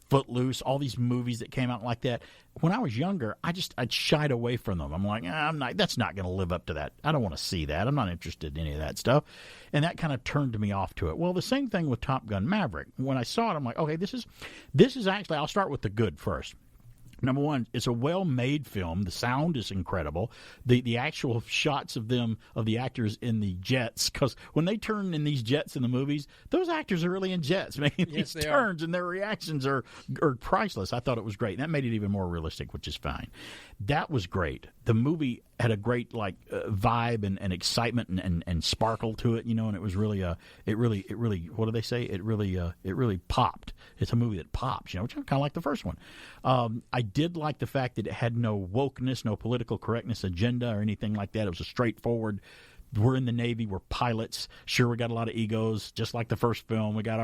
Footloose, all these movies that came out like that. When I was younger, I'd shied away from them. I'm like, that's not going to live up to that. I don't want to see that. I'm not interested in any of that stuff. And that kind of turned me off to it. Well, the same thing with Top Gun Maverick. When I saw it, I'm like, okay, this is actually, I'll start with the good first. Number one, it's a well-made film. The sound is incredible. The actual shots of the actors in the jets, because when they turn in these jets in the movies, those actors are really in jets, making these turns, and their reactions are priceless. I thought it was great. And that made it even more realistic, which is fine. That was great. The movie had a great vibe and excitement and sparkle to it, and it was really it really what do they say? It really popped. It's a movie that pops, which I kind of like the first one. I did like the fact that it had no wokeness, no political correctness agenda or anything like that. It was a straightforward. We're in the Navy. We're pilots. Sure, we got a lot of egos, just like the first film. We got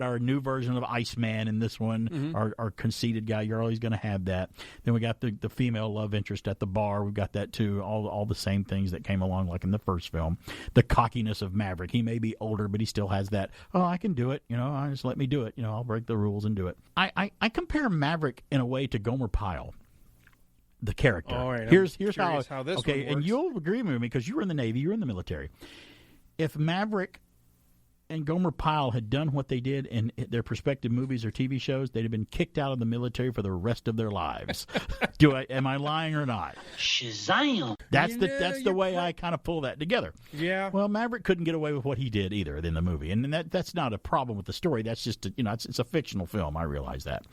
our new version of Iceman in this one. Our conceited guy. You're always going to have that. Then we got the female love interest at the bar. We've got that too. All the same things that came along like in the first film. The cockiness of Maverick. He may be older, but he still has that. Oh, I can do it. Just let me do it. I'll break the rules and do it. I compare Maverick in a way to Gomer Pyle. The character. All right, here's how this okay, one works. And you'll agree with me because you were in the Navy, you were in the military. If Maverick and Gomer Pyle had done what they did in their respective movies or TV shows, they'd have been kicked out of the military for the rest of their lives. Am I lying or not? Shazam! That's the way I kind of pull that together. Yeah. Well, Maverick couldn't get away with what he did either in the movie, and that's not a problem with the story. That's just it's a fictional film. I realize that.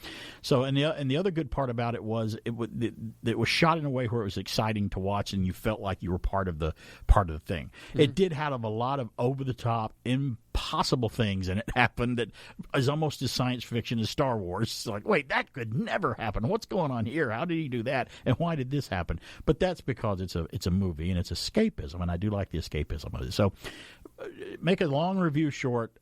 So and the other good part about it was it was shot in a way where it was exciting to watch, and you felt like you were part of the thing. Mm-hmm. It did have a lot of over the top, impossible things, and it happened that is almost as science fiction as Star Wars. It's like, wait, that could never happen. What's going on here? How did he do that? And why did this happen? But that's because it's a movie and it's escapism, and I do like the escapism of it. So, make a long review short.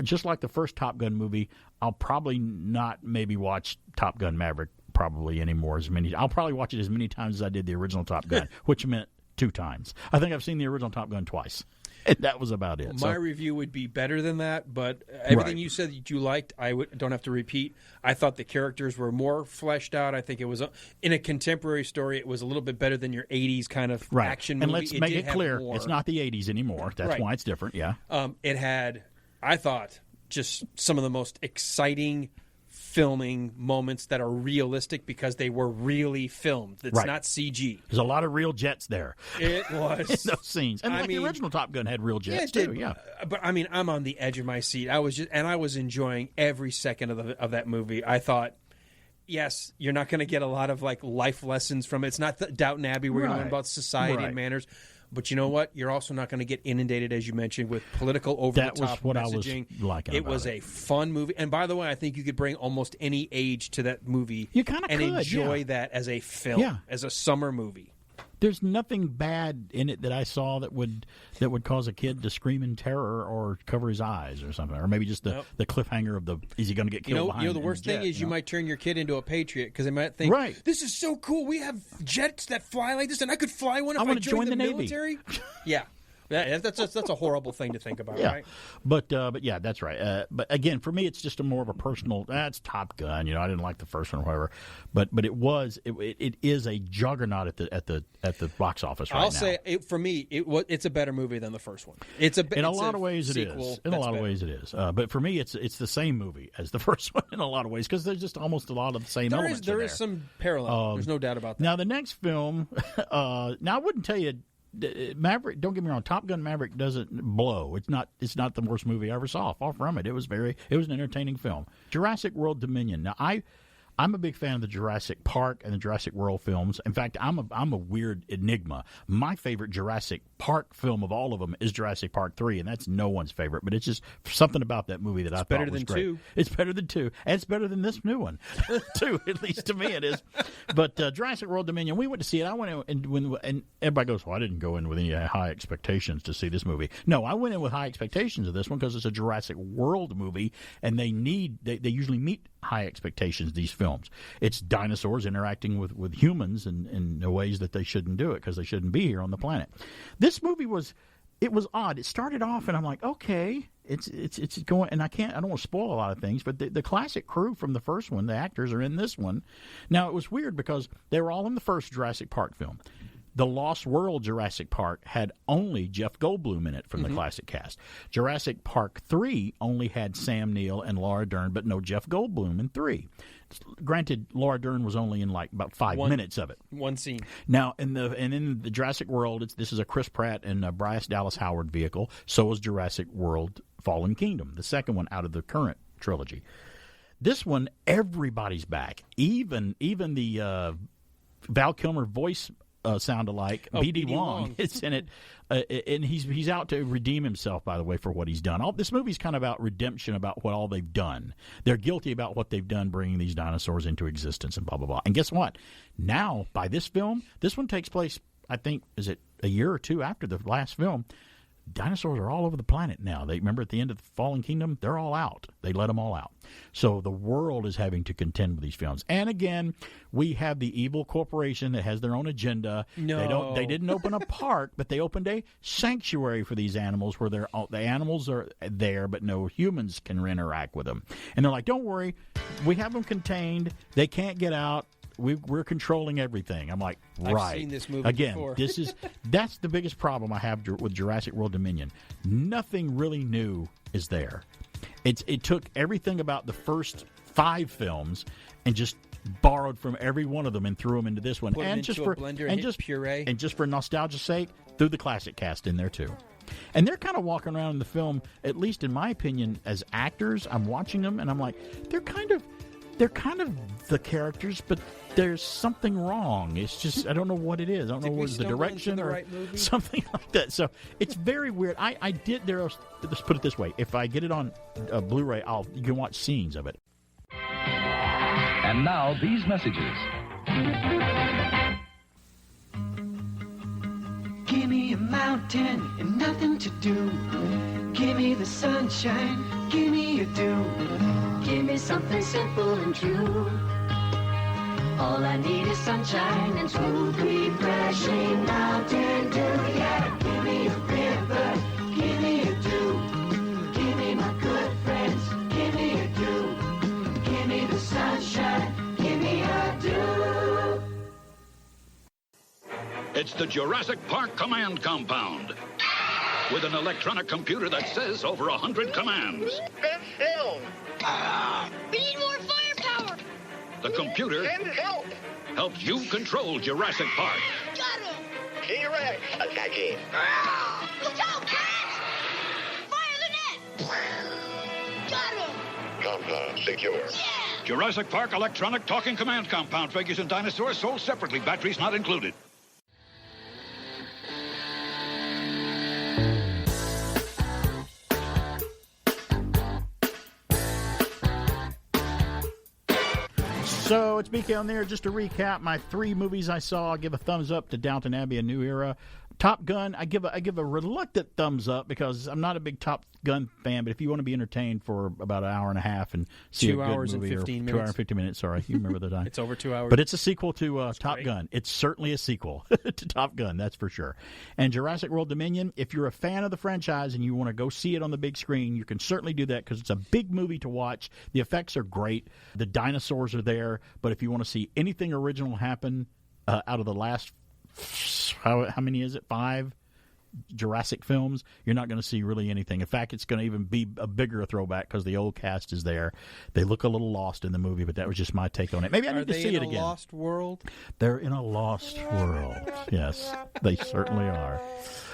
Just like the first Top Gun movie, I'll probably not maybe watch Top Gun Maverick probably anymore. I'll probably watch it as many times as I did the original Top Gun, which meant 2 times. I think I've seen the original Top Gun twice. And that was about it. My review would be better than that, but everything you said that you liked, don't have to repeat. I thought the characters were more fleshed out. I think it was, in a contemporary story, it was a little bit better than your 80s kind of action movie. And let's make it clear, it's not the 80s anymore. That's why it's different, yeah. It had, I thought, just some of the most exciting filming moments that are realistic because they were really filmed. It's not CG. There's a lot of real jets there. It was. In those scenes. And the original Top Gun had real jets too, yeah. But I'm on the edge of my seat. I was enjoying every second of that movie. I thought, yes, you're not going to get a lot of life lessons from it. It's not Downton Abbey where you learn about society and manners. But you know what? You're also not going to get inundated, as you mentioned, with political over-the-top messaging. That was what messaging. I was liking It was a fun movie. And by the way, I think you could bring almost any age to that movie and enjoy that as a film, as a summer movie. There's nothing bad in it that I saw that would cause a kid to scream in terror or cover his eyes or something, or maybe just the cliffhanger of is he going to get killed behind the worst thing is you might turn your kid into a patriot because they might think, this is so cool. We have jets that fly like this, and I could fly one if I joined the military. Yeah. That's a horrible thing to think about, right? But yeah, that's right. But again, for me, it's just more of a personal. That's Top Gun. I didn't like the first one or whatever. But it is a juggernaut at the box office right now. I'll say for me, it's a better movie than the first one. In a lot of ways it is. In a lot of ways it is. But for me, it's the same movie as the first one in a lot of ways because there's just almost a lot of the same elements. There is some parallel. There's no doubt about that. Now the next film. Now I wouldn't tell you. Maverick, don't get me wrong, Top Gun Maverick doesn't blow. It's not the worst movie I ever saw. Far from it. It was an entertaining film. Jurassic World Dominion. Now I'm a big fan of the Jurassic Park and the Jurassic World films. In fact, I'm a weird enigma. My favorite Jurassic Park film of all of them is Jurassic Park 3, and that's no one's favorite. But it's just something about that movie that I thought was great. It's better than 2. And it's better than this new one, too. At least to me it is. But Jurassic World Dominion, we went to see it. I went in, and everybody goes, well, I didn't go in with any high expectations to see this movie. No, I went in with high expectations of this one because it's a Jurassic World movie, and they usually meet high expectations, these films. It's dinosaurs interacting with humans in ways that they shouldn't do it because they shouldn't be here on the planet. This movie was odd. It started off and I'm like, okay, it's going, and I don't want to spoil a lot of things, but the classic crew from the first one, the actors are in this one. Now it was weird because they were all in the first Jurassic Park film. The Lost World Jurassic Park had only Jeff Goldblum in it from the classic cast. Jurassic Park 3 only had Sam Neill and Laura Dern, but no Jeff Goldblum in 3. Granted, Laura Dern was only in about 5 minutes of it. One scene. Now, in the Jurassic World, this is a Chris Pratt and Bryce Dallas Howard vehicle. So is Jurassic World Fallen Kingdom, the second one out of the current trilogy. This one, everybody's back. Even the Val Kilmer voice sound alike. Oh, B.D. B.D. Wong is in it, and he's out to redeem himself, by the way, for what he's done. This movie's kind of about redemption, about what all they've done. They're guilty about what they've done, bringing these dinosaurs into existence and blah, blah, blah. And guess what? Now, by this film, this one takes place, I think, is it a year or two after the last film? Dinosaurs are all over the planet now. They remember at the end of the Fallen Kingdom, they're all out. They let them all out. So the world is having to contend with these films. And again, we have the evil corporation that has their own agenda. No. They didn't open a park, but they opened a sanctuary for these animals where the animals are there, but no humans can interact with them. And they're like, don't worry, we have them contained. They can't get out. We're controlling everything. I'm like, right. I've seen this movie again, before. that's the biggest problem I have with Jurassic World Dominion. Nothing really new is there. It took everything about the first 5 films and just borrowed from every one of them and threw them into this one. Put them and into just a for blender and hit just puree. And just for nostalgia's sake, threw the classic cast in there too. And they're kind of walking around in the film, at least in my opinion, as actors. I'm watching them and I'm like, they're kind of the characters, but there's something wrong. It's just, I don't know what it is. I don't know what's the direction or something like that. So it's very weird. Let's put it this way. If I get it on Blu-ray, you can watch scenes of it. And now these messages. Give me a mountain and nothing to do. Give me the sunshine, give me a dew. Give me something simple and true. All I need is sunshine and smooth, refreshing mountain dew. Yeah, give me a river, give me a dew. Give me my good friends, give me a dew. Give me the sunshine, give me a dew. It's the Jurassic Park Command Compound. With an electronic computer that says over 100 commands. Best film. We need more firepower. The computer Send help. helps you control Jurassic Park. Got him. T-Rex attacking. Look out, Rex! Fire the net. Got him. Compound secure. Yeah. Jurassic Park Electronic Talking Command Compound. Figures and dinosaurs sold separately. Batteries not included. So it's BK on there. Just to recap my 3 movies I saw, I'll give a thumbs up to Downton Abbey, A New Era. Top Gun, I give a reluctant thumbs up because I'm not a big Top Gun fan, but if you want to be entertained for about an hour and a half and see a good 2 hours movie, and 15 minutes. 2 hours and 50 minutes, sorry, you remember the time. It's over 2 hours. But it's a sequel to Top Gun. It's certainly a sequel to Top Gun, that's for sure. And Jurassic World Dominion, if you're a fan of the franchise and you want to go see it on the big screen, you can certainly do that because it's a big movie to watch. The effects are great. The dinosaurs are there. But if you want to see anything original happen out of the last, how many is it, 5 Jurassic films, you're not going to see really anything. In fact, it's going to even be a bigger throwback because the old cast is there. They look a little lost in the movie, but that was just my take on it. Maybe I need to see it again. Are they in a lost world? They're in a lost world. Yes, they certainly are.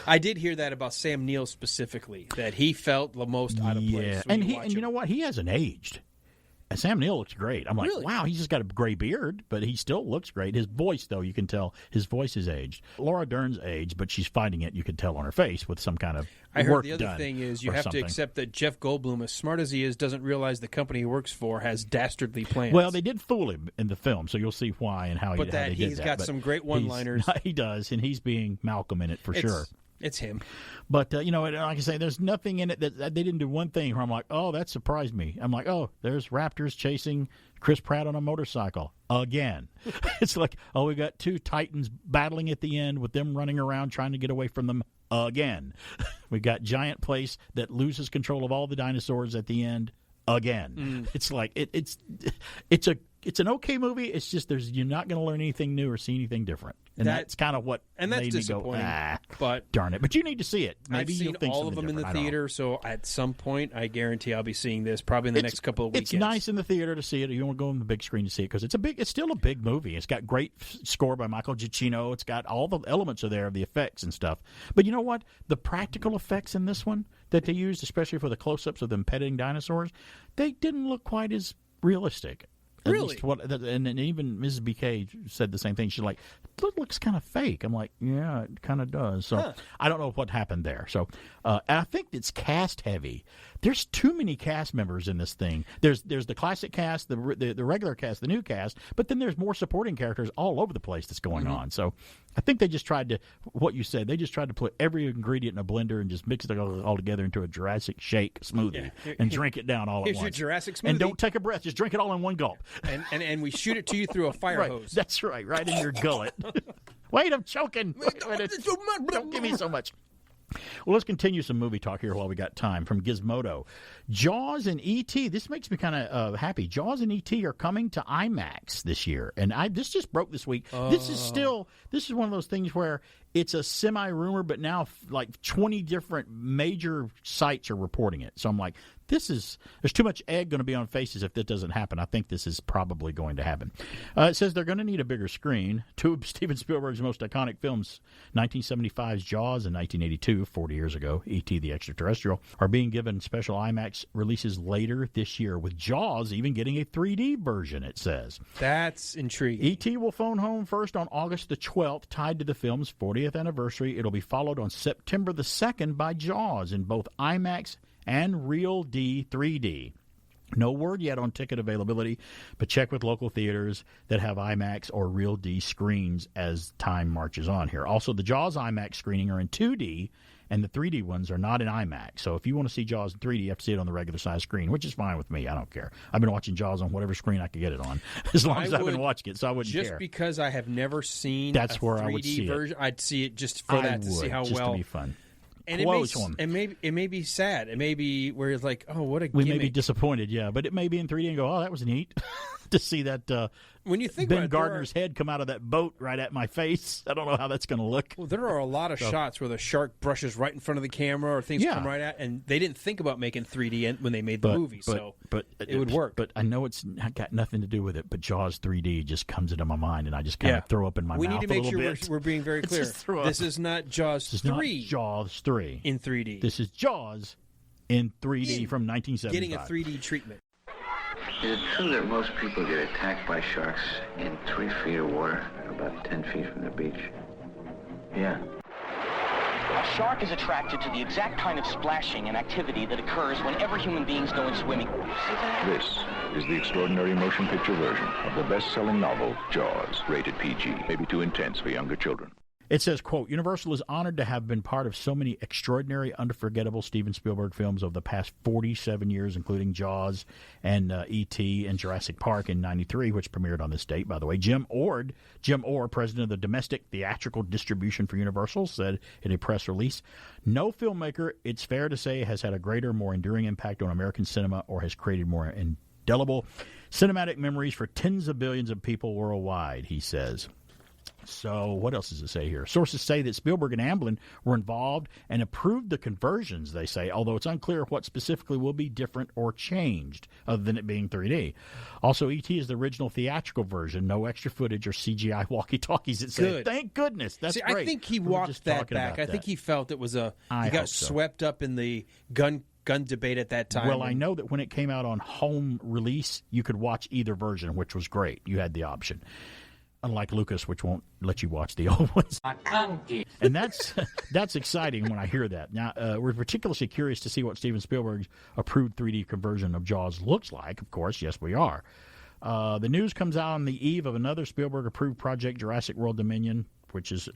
I did hear that about Sam Neill specifically, that he felt the most out of place. And you know what? He hasn't aged. And Sam Neill looks great. I'm like, wow, he's just got a gray beard, but he still looks great. His voice, though, you can tell his voice is aged. Laura Dern's aged, but she's fighting it, you can tell on her face, with some kind of I heard work the other done thing is you or have something. to accept that Jeff Goldblum, as smart as he is, doesn't realize the company he works for has dastardly plans. Well, they did fool him in the film, so you'll see why and how, But how that they did he's that. got But some great one-liners. He does, and he's being Malcolm in it for sure. It's him. But, like I say, there's nothing in it that they didn't do one thing where I'm like, oh, that surprised me. I'm like, oh, there's raptors chasing Chris Pratt on a motorcycle again. It's like, oh, we got 2 Titans battling at the end with them running around trying to get away from them again. We got Giant Place that loses control of all the dinosaurs at the end again. It's like it's an okay movie. It's just you're not going to learn anything new or see anything different. And that's kind of what and that's made me disappointing. Go, but darn it. But you need to see it. Maybe I've you'll seen think all of them in the theater, so at some point I guarantee I'll be seeing this probably in the next couple of weekends. It's nice in the theater to see it. You want to go on the big screen to see it because it's still a big movie. It's got great score by Michael Giacchino. It's got all the elements are there of the effects and stuff. But you know what? The practical effects in this one that they used, especially for the close-ups of them petting dinosaurs, they didn't look quite as realistic. Really? least and even Mrs. BK said the same thing. She's like, it looks kind of fake. I'm like, yeah, it kind of does. So I don't know what happened there. So I think it's cast heavy. There's too many cast members in this thing. There's the classic cast, the regular cast, the new cast, but then there's more supporting characters all over the place that's going on. So I think they just tried to, what you said, they just tried to put every ingredient in a blender and just mix it all together into a Jurassic Shake smoothie and drink it down all at once. Here's your Jurassic smoothie. And don't take a breath. Just drink it all in one gulp. And we shoot it to you through a fire right. hose. That's right in your gullet. Wait, I'm choking. Don't give me so much. Well, let's continue some movie talk here while we got time. From Gizmodo, Jaws and E.T. This makes me kind of happy. Jaws and E.T. are coming to IMAX this year, and this just broke this week. This is one of those things where it's a semi-rumor, but now like 20 different major sites are reporting it. So I'm like, there's too much egg going to be on faces if this doesn't happen. I think this is probably going to happen. It says they're going to need a bigger screen. Two of Steven Spielberg's most iconic films, 1975's Jaws and 1982, 40 years ago, E.T. the Extraterrestrial, are being given special IMAX releases later this year, with Jaws even getting a 3D version, it says. That's intriguing. E.T. will phone home first on August the 12th, tied to the film's 40th anniversary. It'll be followed on September the 2nd by Jaws in both IMAX and Real D 3D. No word yet on ticket availability, but check with local theaters that have IMAX or Real D screens as time marches on here. Also, the Jaws IMAX screening are in 2D, and the 3D ones are not in IMAX. So if you want to see Jaws in 3D, you have to see it on the regular size screen, which is fine with me. I don't care. I've been watching Jaws on whatever screen I could get it on, as long as I've been watching it, so I wouldn't care. Just because I have never seen That's a where 3D I would see version, I'd see it just for that, to see how just well. To be fun. And it may be sad. It may be where it's like, oh, what a we gimmick. may be disappointed, yeah, but it may be in 3D and go, oh, that was neat to see that. When you think Ben about it, Gardner's head come out of that boat right at my face, I don't know how that's going to look. Well, there are a lot of shots where the shark brushes right in front of the camera, or things come right at, and they didn't think about making 3D when they made the movie, so it would work. But I know it's got nothing to do with it. But Jaws 3D just comes into my mind, and I just kind of throw up in my mouth. We need to make a sure bit. we're being very clear. This is not Jaws 3. This is not Jaws 3 in 3D. This is Jaws in 3D from 1975. Getting a 3D treatment. Is it true that most people get attacked by sharks in 3 feet of water, about 10 feet from the beach? Yeah. A shark is attracted to the exact kind of splashing and activity that occurs whenever human beings go in swimming. This is the extraordinary motion picture version of the best-selling novel, Jaws, rated PG, maybe too intense for younger children. It says, quote, Universal is honored to have been part of so many extraordinary, unforgettable Steven Spielberg films over the past 47 years, including Jaws and E.T. and Jurassic Park in 93, which premiered on this date, by the way. Jim Orr, president of the domestic theatrical distribution for Universal, said in a press release, no filmmaker, it's fair to say, has had a greater, more enduring impact on American cinema or has created more indelible cinematic memories for tens of billions of people worldwide, he says. So what else does it say here? Sources say that Spielberg and Amblin were involved and approved the conversions, they say, although it's unclear what specifically will be different or changed, other than it being 3D. Also, E.T. is the original theatrical version, no extra footage or CGI walkie-talkies, it said. Thank goodness. That's great. I think he walked that back. I think he felt it was he got swept up in the gun debate at that time. Well, I know that when it came out on home release, you could watch either version, which was great. You had the option. Unlike Lucas, which won't let you watch the old ones. And that's exciting when I hear that. Now, we're particularly curious to see what Steven Spielberg's approved 3D conversion of Jaws looks like. Of course, yes, we are. The news comes out on the eve of another Spielberg-approved project, Jurassic World Dominion, which is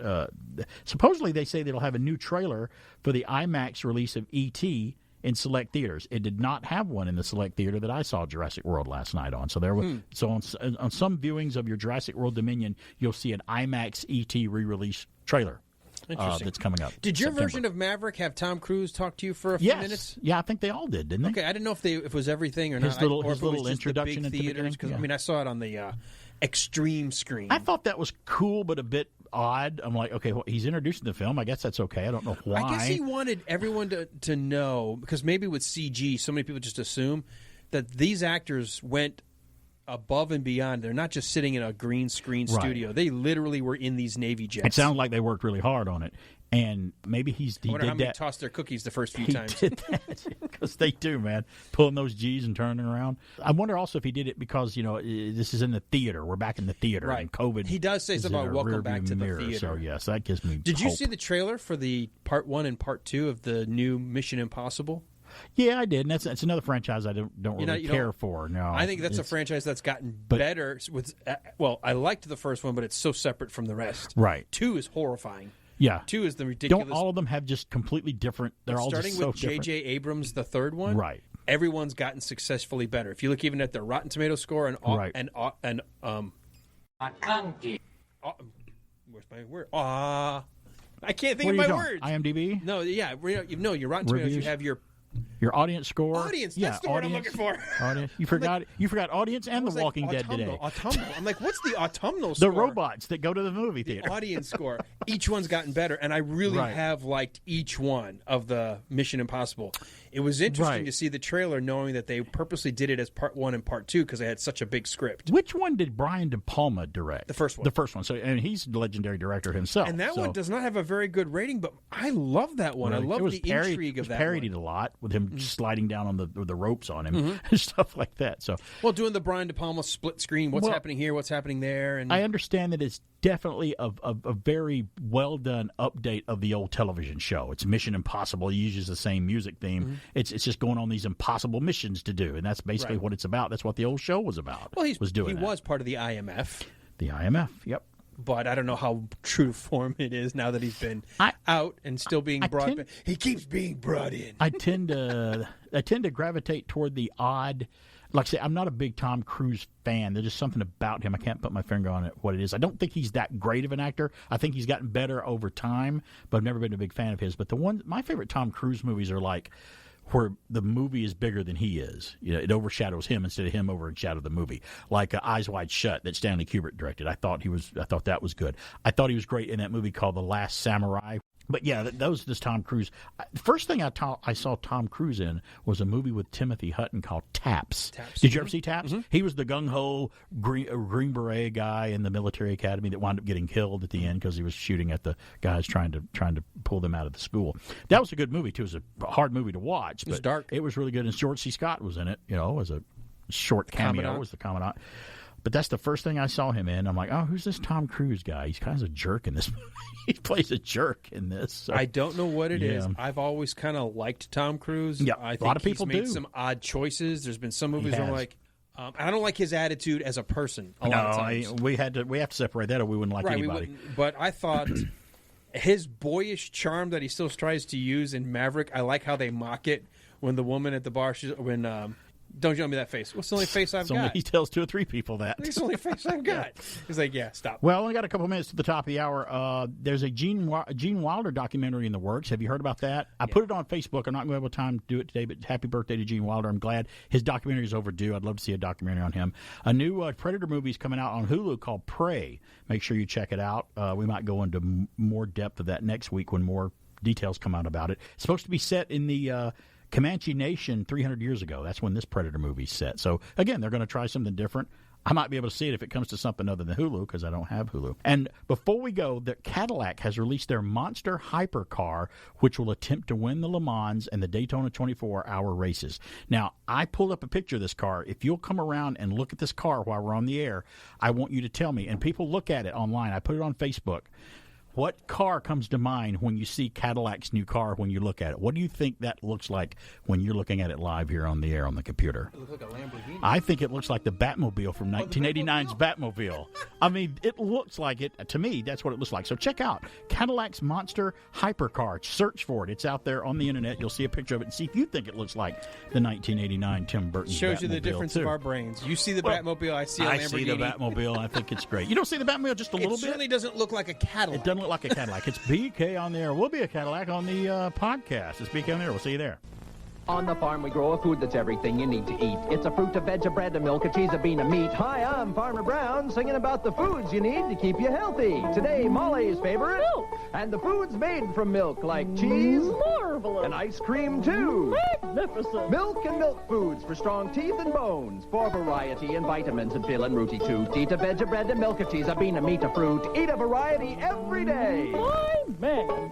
supposedly they say they'll have a new trailer for the IMAX release of E.T., in select theaters. It did not have one in the select theater that I saw Jurassic World last night on. So there was on some viewings of your Jurassic World Dominion, you'll see an IMAX ET re-release trailer that's coming up. Did your version of Maverick have Tom Cruise talk to you for a few minutes? Yeah, I think they all did, didn't they? Okay, I didn't know if it was everything or his not. His little introduction the big theaters, because I saw it on the extreme screen. I thought that was cool, but a bit odd. I'm like, okay, well, he's introducing the film. I guess that's okay. I don't know why. I guess he wanted everyone to know, because maybe with CG, so many people just assume that these actors went above and beyond. They're not just sitting in a green screen studio. They literally were in these Navy jets. It sounded like they worked really hard on it. And maybe he I wonder did how many that. tossed their cookies the first few times. Did that. Because they do, man. Pulling those G's and turning around. I wonder also if he did it because, this is in the theater. We're back in the theater. Right. And COVID. He does say something about welcome back to the mirror, theater. So, yes, that gives me Did you hope. see the trailer for the part 1 and part 2 of the new Mission Impossible? Yeah, I did. And that's another franchise I don't really care for. No, I think that's a franchise that's gotten better. I liked the first one, but it's so separate from the rest. Right. 2 is horrifying. Yeah. 2 is the ridiculous. Don't all of them have just completely different? They're all starting just so with J.J. Abrams, the third one. Right. Everyone's gotten successfully better. If you look even at their Rotten Tomato score and where's my word? I can't think of my words. IMDb? No, yeah, your Rotten Tomatoes. You have your audience score. Audience. That's the word I'm looking for. Audience. You forgot audience and The Walking Dead today. Autumnal. I'm like, what's the autumnal the score? robots that go to the movie theater. The audience score. Each one's gotten better, and I really have liked each one of the Mission Impossible. It was interesting to see the trailer, knowing that they purposely did it as part 1 and part 2 because they had such a big script. Which one did Brian De Palma direct? The first one. The first one. So, and he's a legendary director himself. And that one does not have a very good rating, but I love that one. Really? I love the intrigue of that. It was parodied a lot with him sliding down on the ropes on him and stuff like that. So, doing the Brian De Palma split screen. What's happening here? What's happening there? And I understand that it's definitely a very well done update of the old television show. It's Mission Impossible. He uses the same music theme. It's just going on these impossible missions to do, and that's basically what it's about. That's what the old show was about. Well, he was part of the IMF. The IMF, yep. But I don't know how true to form it is now that he's been out and still being brought back. He keeps being brought in. I tend to gravitate toward the odd. Like I say, I'm not a big Tom Cruise fan. There's just something about him. I can't put my finger on it, what it is. I don't think he's that great of an actor. I think he's gotten better over time, but I've never been a big fan of his. But my favorite Tom Cruise movies are like where the movie is bigger than he is. It overshadows him instead of him overshadow the movie. Like Eyes Wide Shut that Stanley Kubrick directed. I thought that was good. I thought he was great in that movie called The Last Samurai. But yeah, this Tom Cruise. The first thing I saw Tom Cruise in was a movie with Timothy Hutton called Taps. Did you ever see Taps? He was the gung-ho Green Beret guy in the military academy that wound up getting killed at the end because he was shooting at the guys trying to pull them out of the school. That was a good movie too. It was a hard movie to watch. But it was dark. It was really good. And George C. Scott was in it. As a short cameo as the Commandant. But that's the first thing I saw him in. I'm like, oh, who's this Tom Cruise guy? He's kind of a jerk in this movie. He plays a jerk in this. So. I don't know what it is. I've always kind of liked Tom Cruise. Yeah, I think a lot of people he's made do. some odd choices. There's been some movies where I'm like, I don't like his attitude as a person a lot of times. We have to separate that or we wouldn't like anybody. But I thought his boyish charm that he still tries to use in Maverick, I like how they mock it when the woman at the bar, don't show me that face. What's the only face I've got? He tells 2 or 3 people that. It's the only face I've got. He's like, yeah, stop. Well, only got a couple minutes to the top of the hour. There's a Gene Wilder documentary in the works. Have you heard about that? I put it on Facebook. I'm not going to have time to do it today, but happy birthday to Gene Wilder. I'm glad his documentary is overdue. I'd love to see a documentary on him. A new Predator movie is coming out on Hulu called Prey. Make sure you check it out. We might go into more depth of that next week when more details come out about it. It's supposed to be set in the Comanche Nation 300 years ago. That's when this Predator movie's set. So, again, they're going to try something different. I might be able to see it if it comes to something other than Hulu because I don't have Hulu. And before we go, the Cadillac has released their Monster Hypercar, which will attempt to win the Le Mans and the Daytona 24-hour races. Now, I pulled up a picture of this car. If you'll come around and look at this car while we're on the air, I want you to tell me. And people look at it online. I put it on Facebook. What car comes to mind when you see Cadillac's new car when you look at it? What do you think that looks like when you're looking at it live here on the air on the computer? It looks like a Lamborghini. I think it looks like the Batmobile from 1989's Batmobile. I mean, it looks like it. To me, that's what it looks like. So check out Cadillac's Monster Hypercar. Search for it. It's out there on the internet. You'll see a picture of it and see if you think it looks like the 1989 Tim Burton Batmobile. Shows you the difference of our brains. You see the Batmobile, I see a Lamborghini. I see the Batmobile. I think it's great. You don't see the Batmobile just a little bit? It certainly doesn't look like a Cadillac. It doesn't look like a Cadillac. It's BK on there. We'll be a Cadillac on the podcast. It's BK on there. We'll see you there. On the farm, we grow a food that's everything you need to eat. It's a fruit, a veg, a bread, a milk, a cheese, a bean, a meat. Hi, I'm Farmer Brown, singing about the foods you need to keep you healthy. Today, Molly's favorite. Milk. And the foods made from milk, like cheese. Marvelous. And ice cream, too. Magnificent. Milk and milk foods for strong teeth and bones. For variety and vitamins and fill and rooty tooth. Eat a veg, a bread, a milk, a cheese, a bean, a meat, a fruit. Eat a variety every day. My man.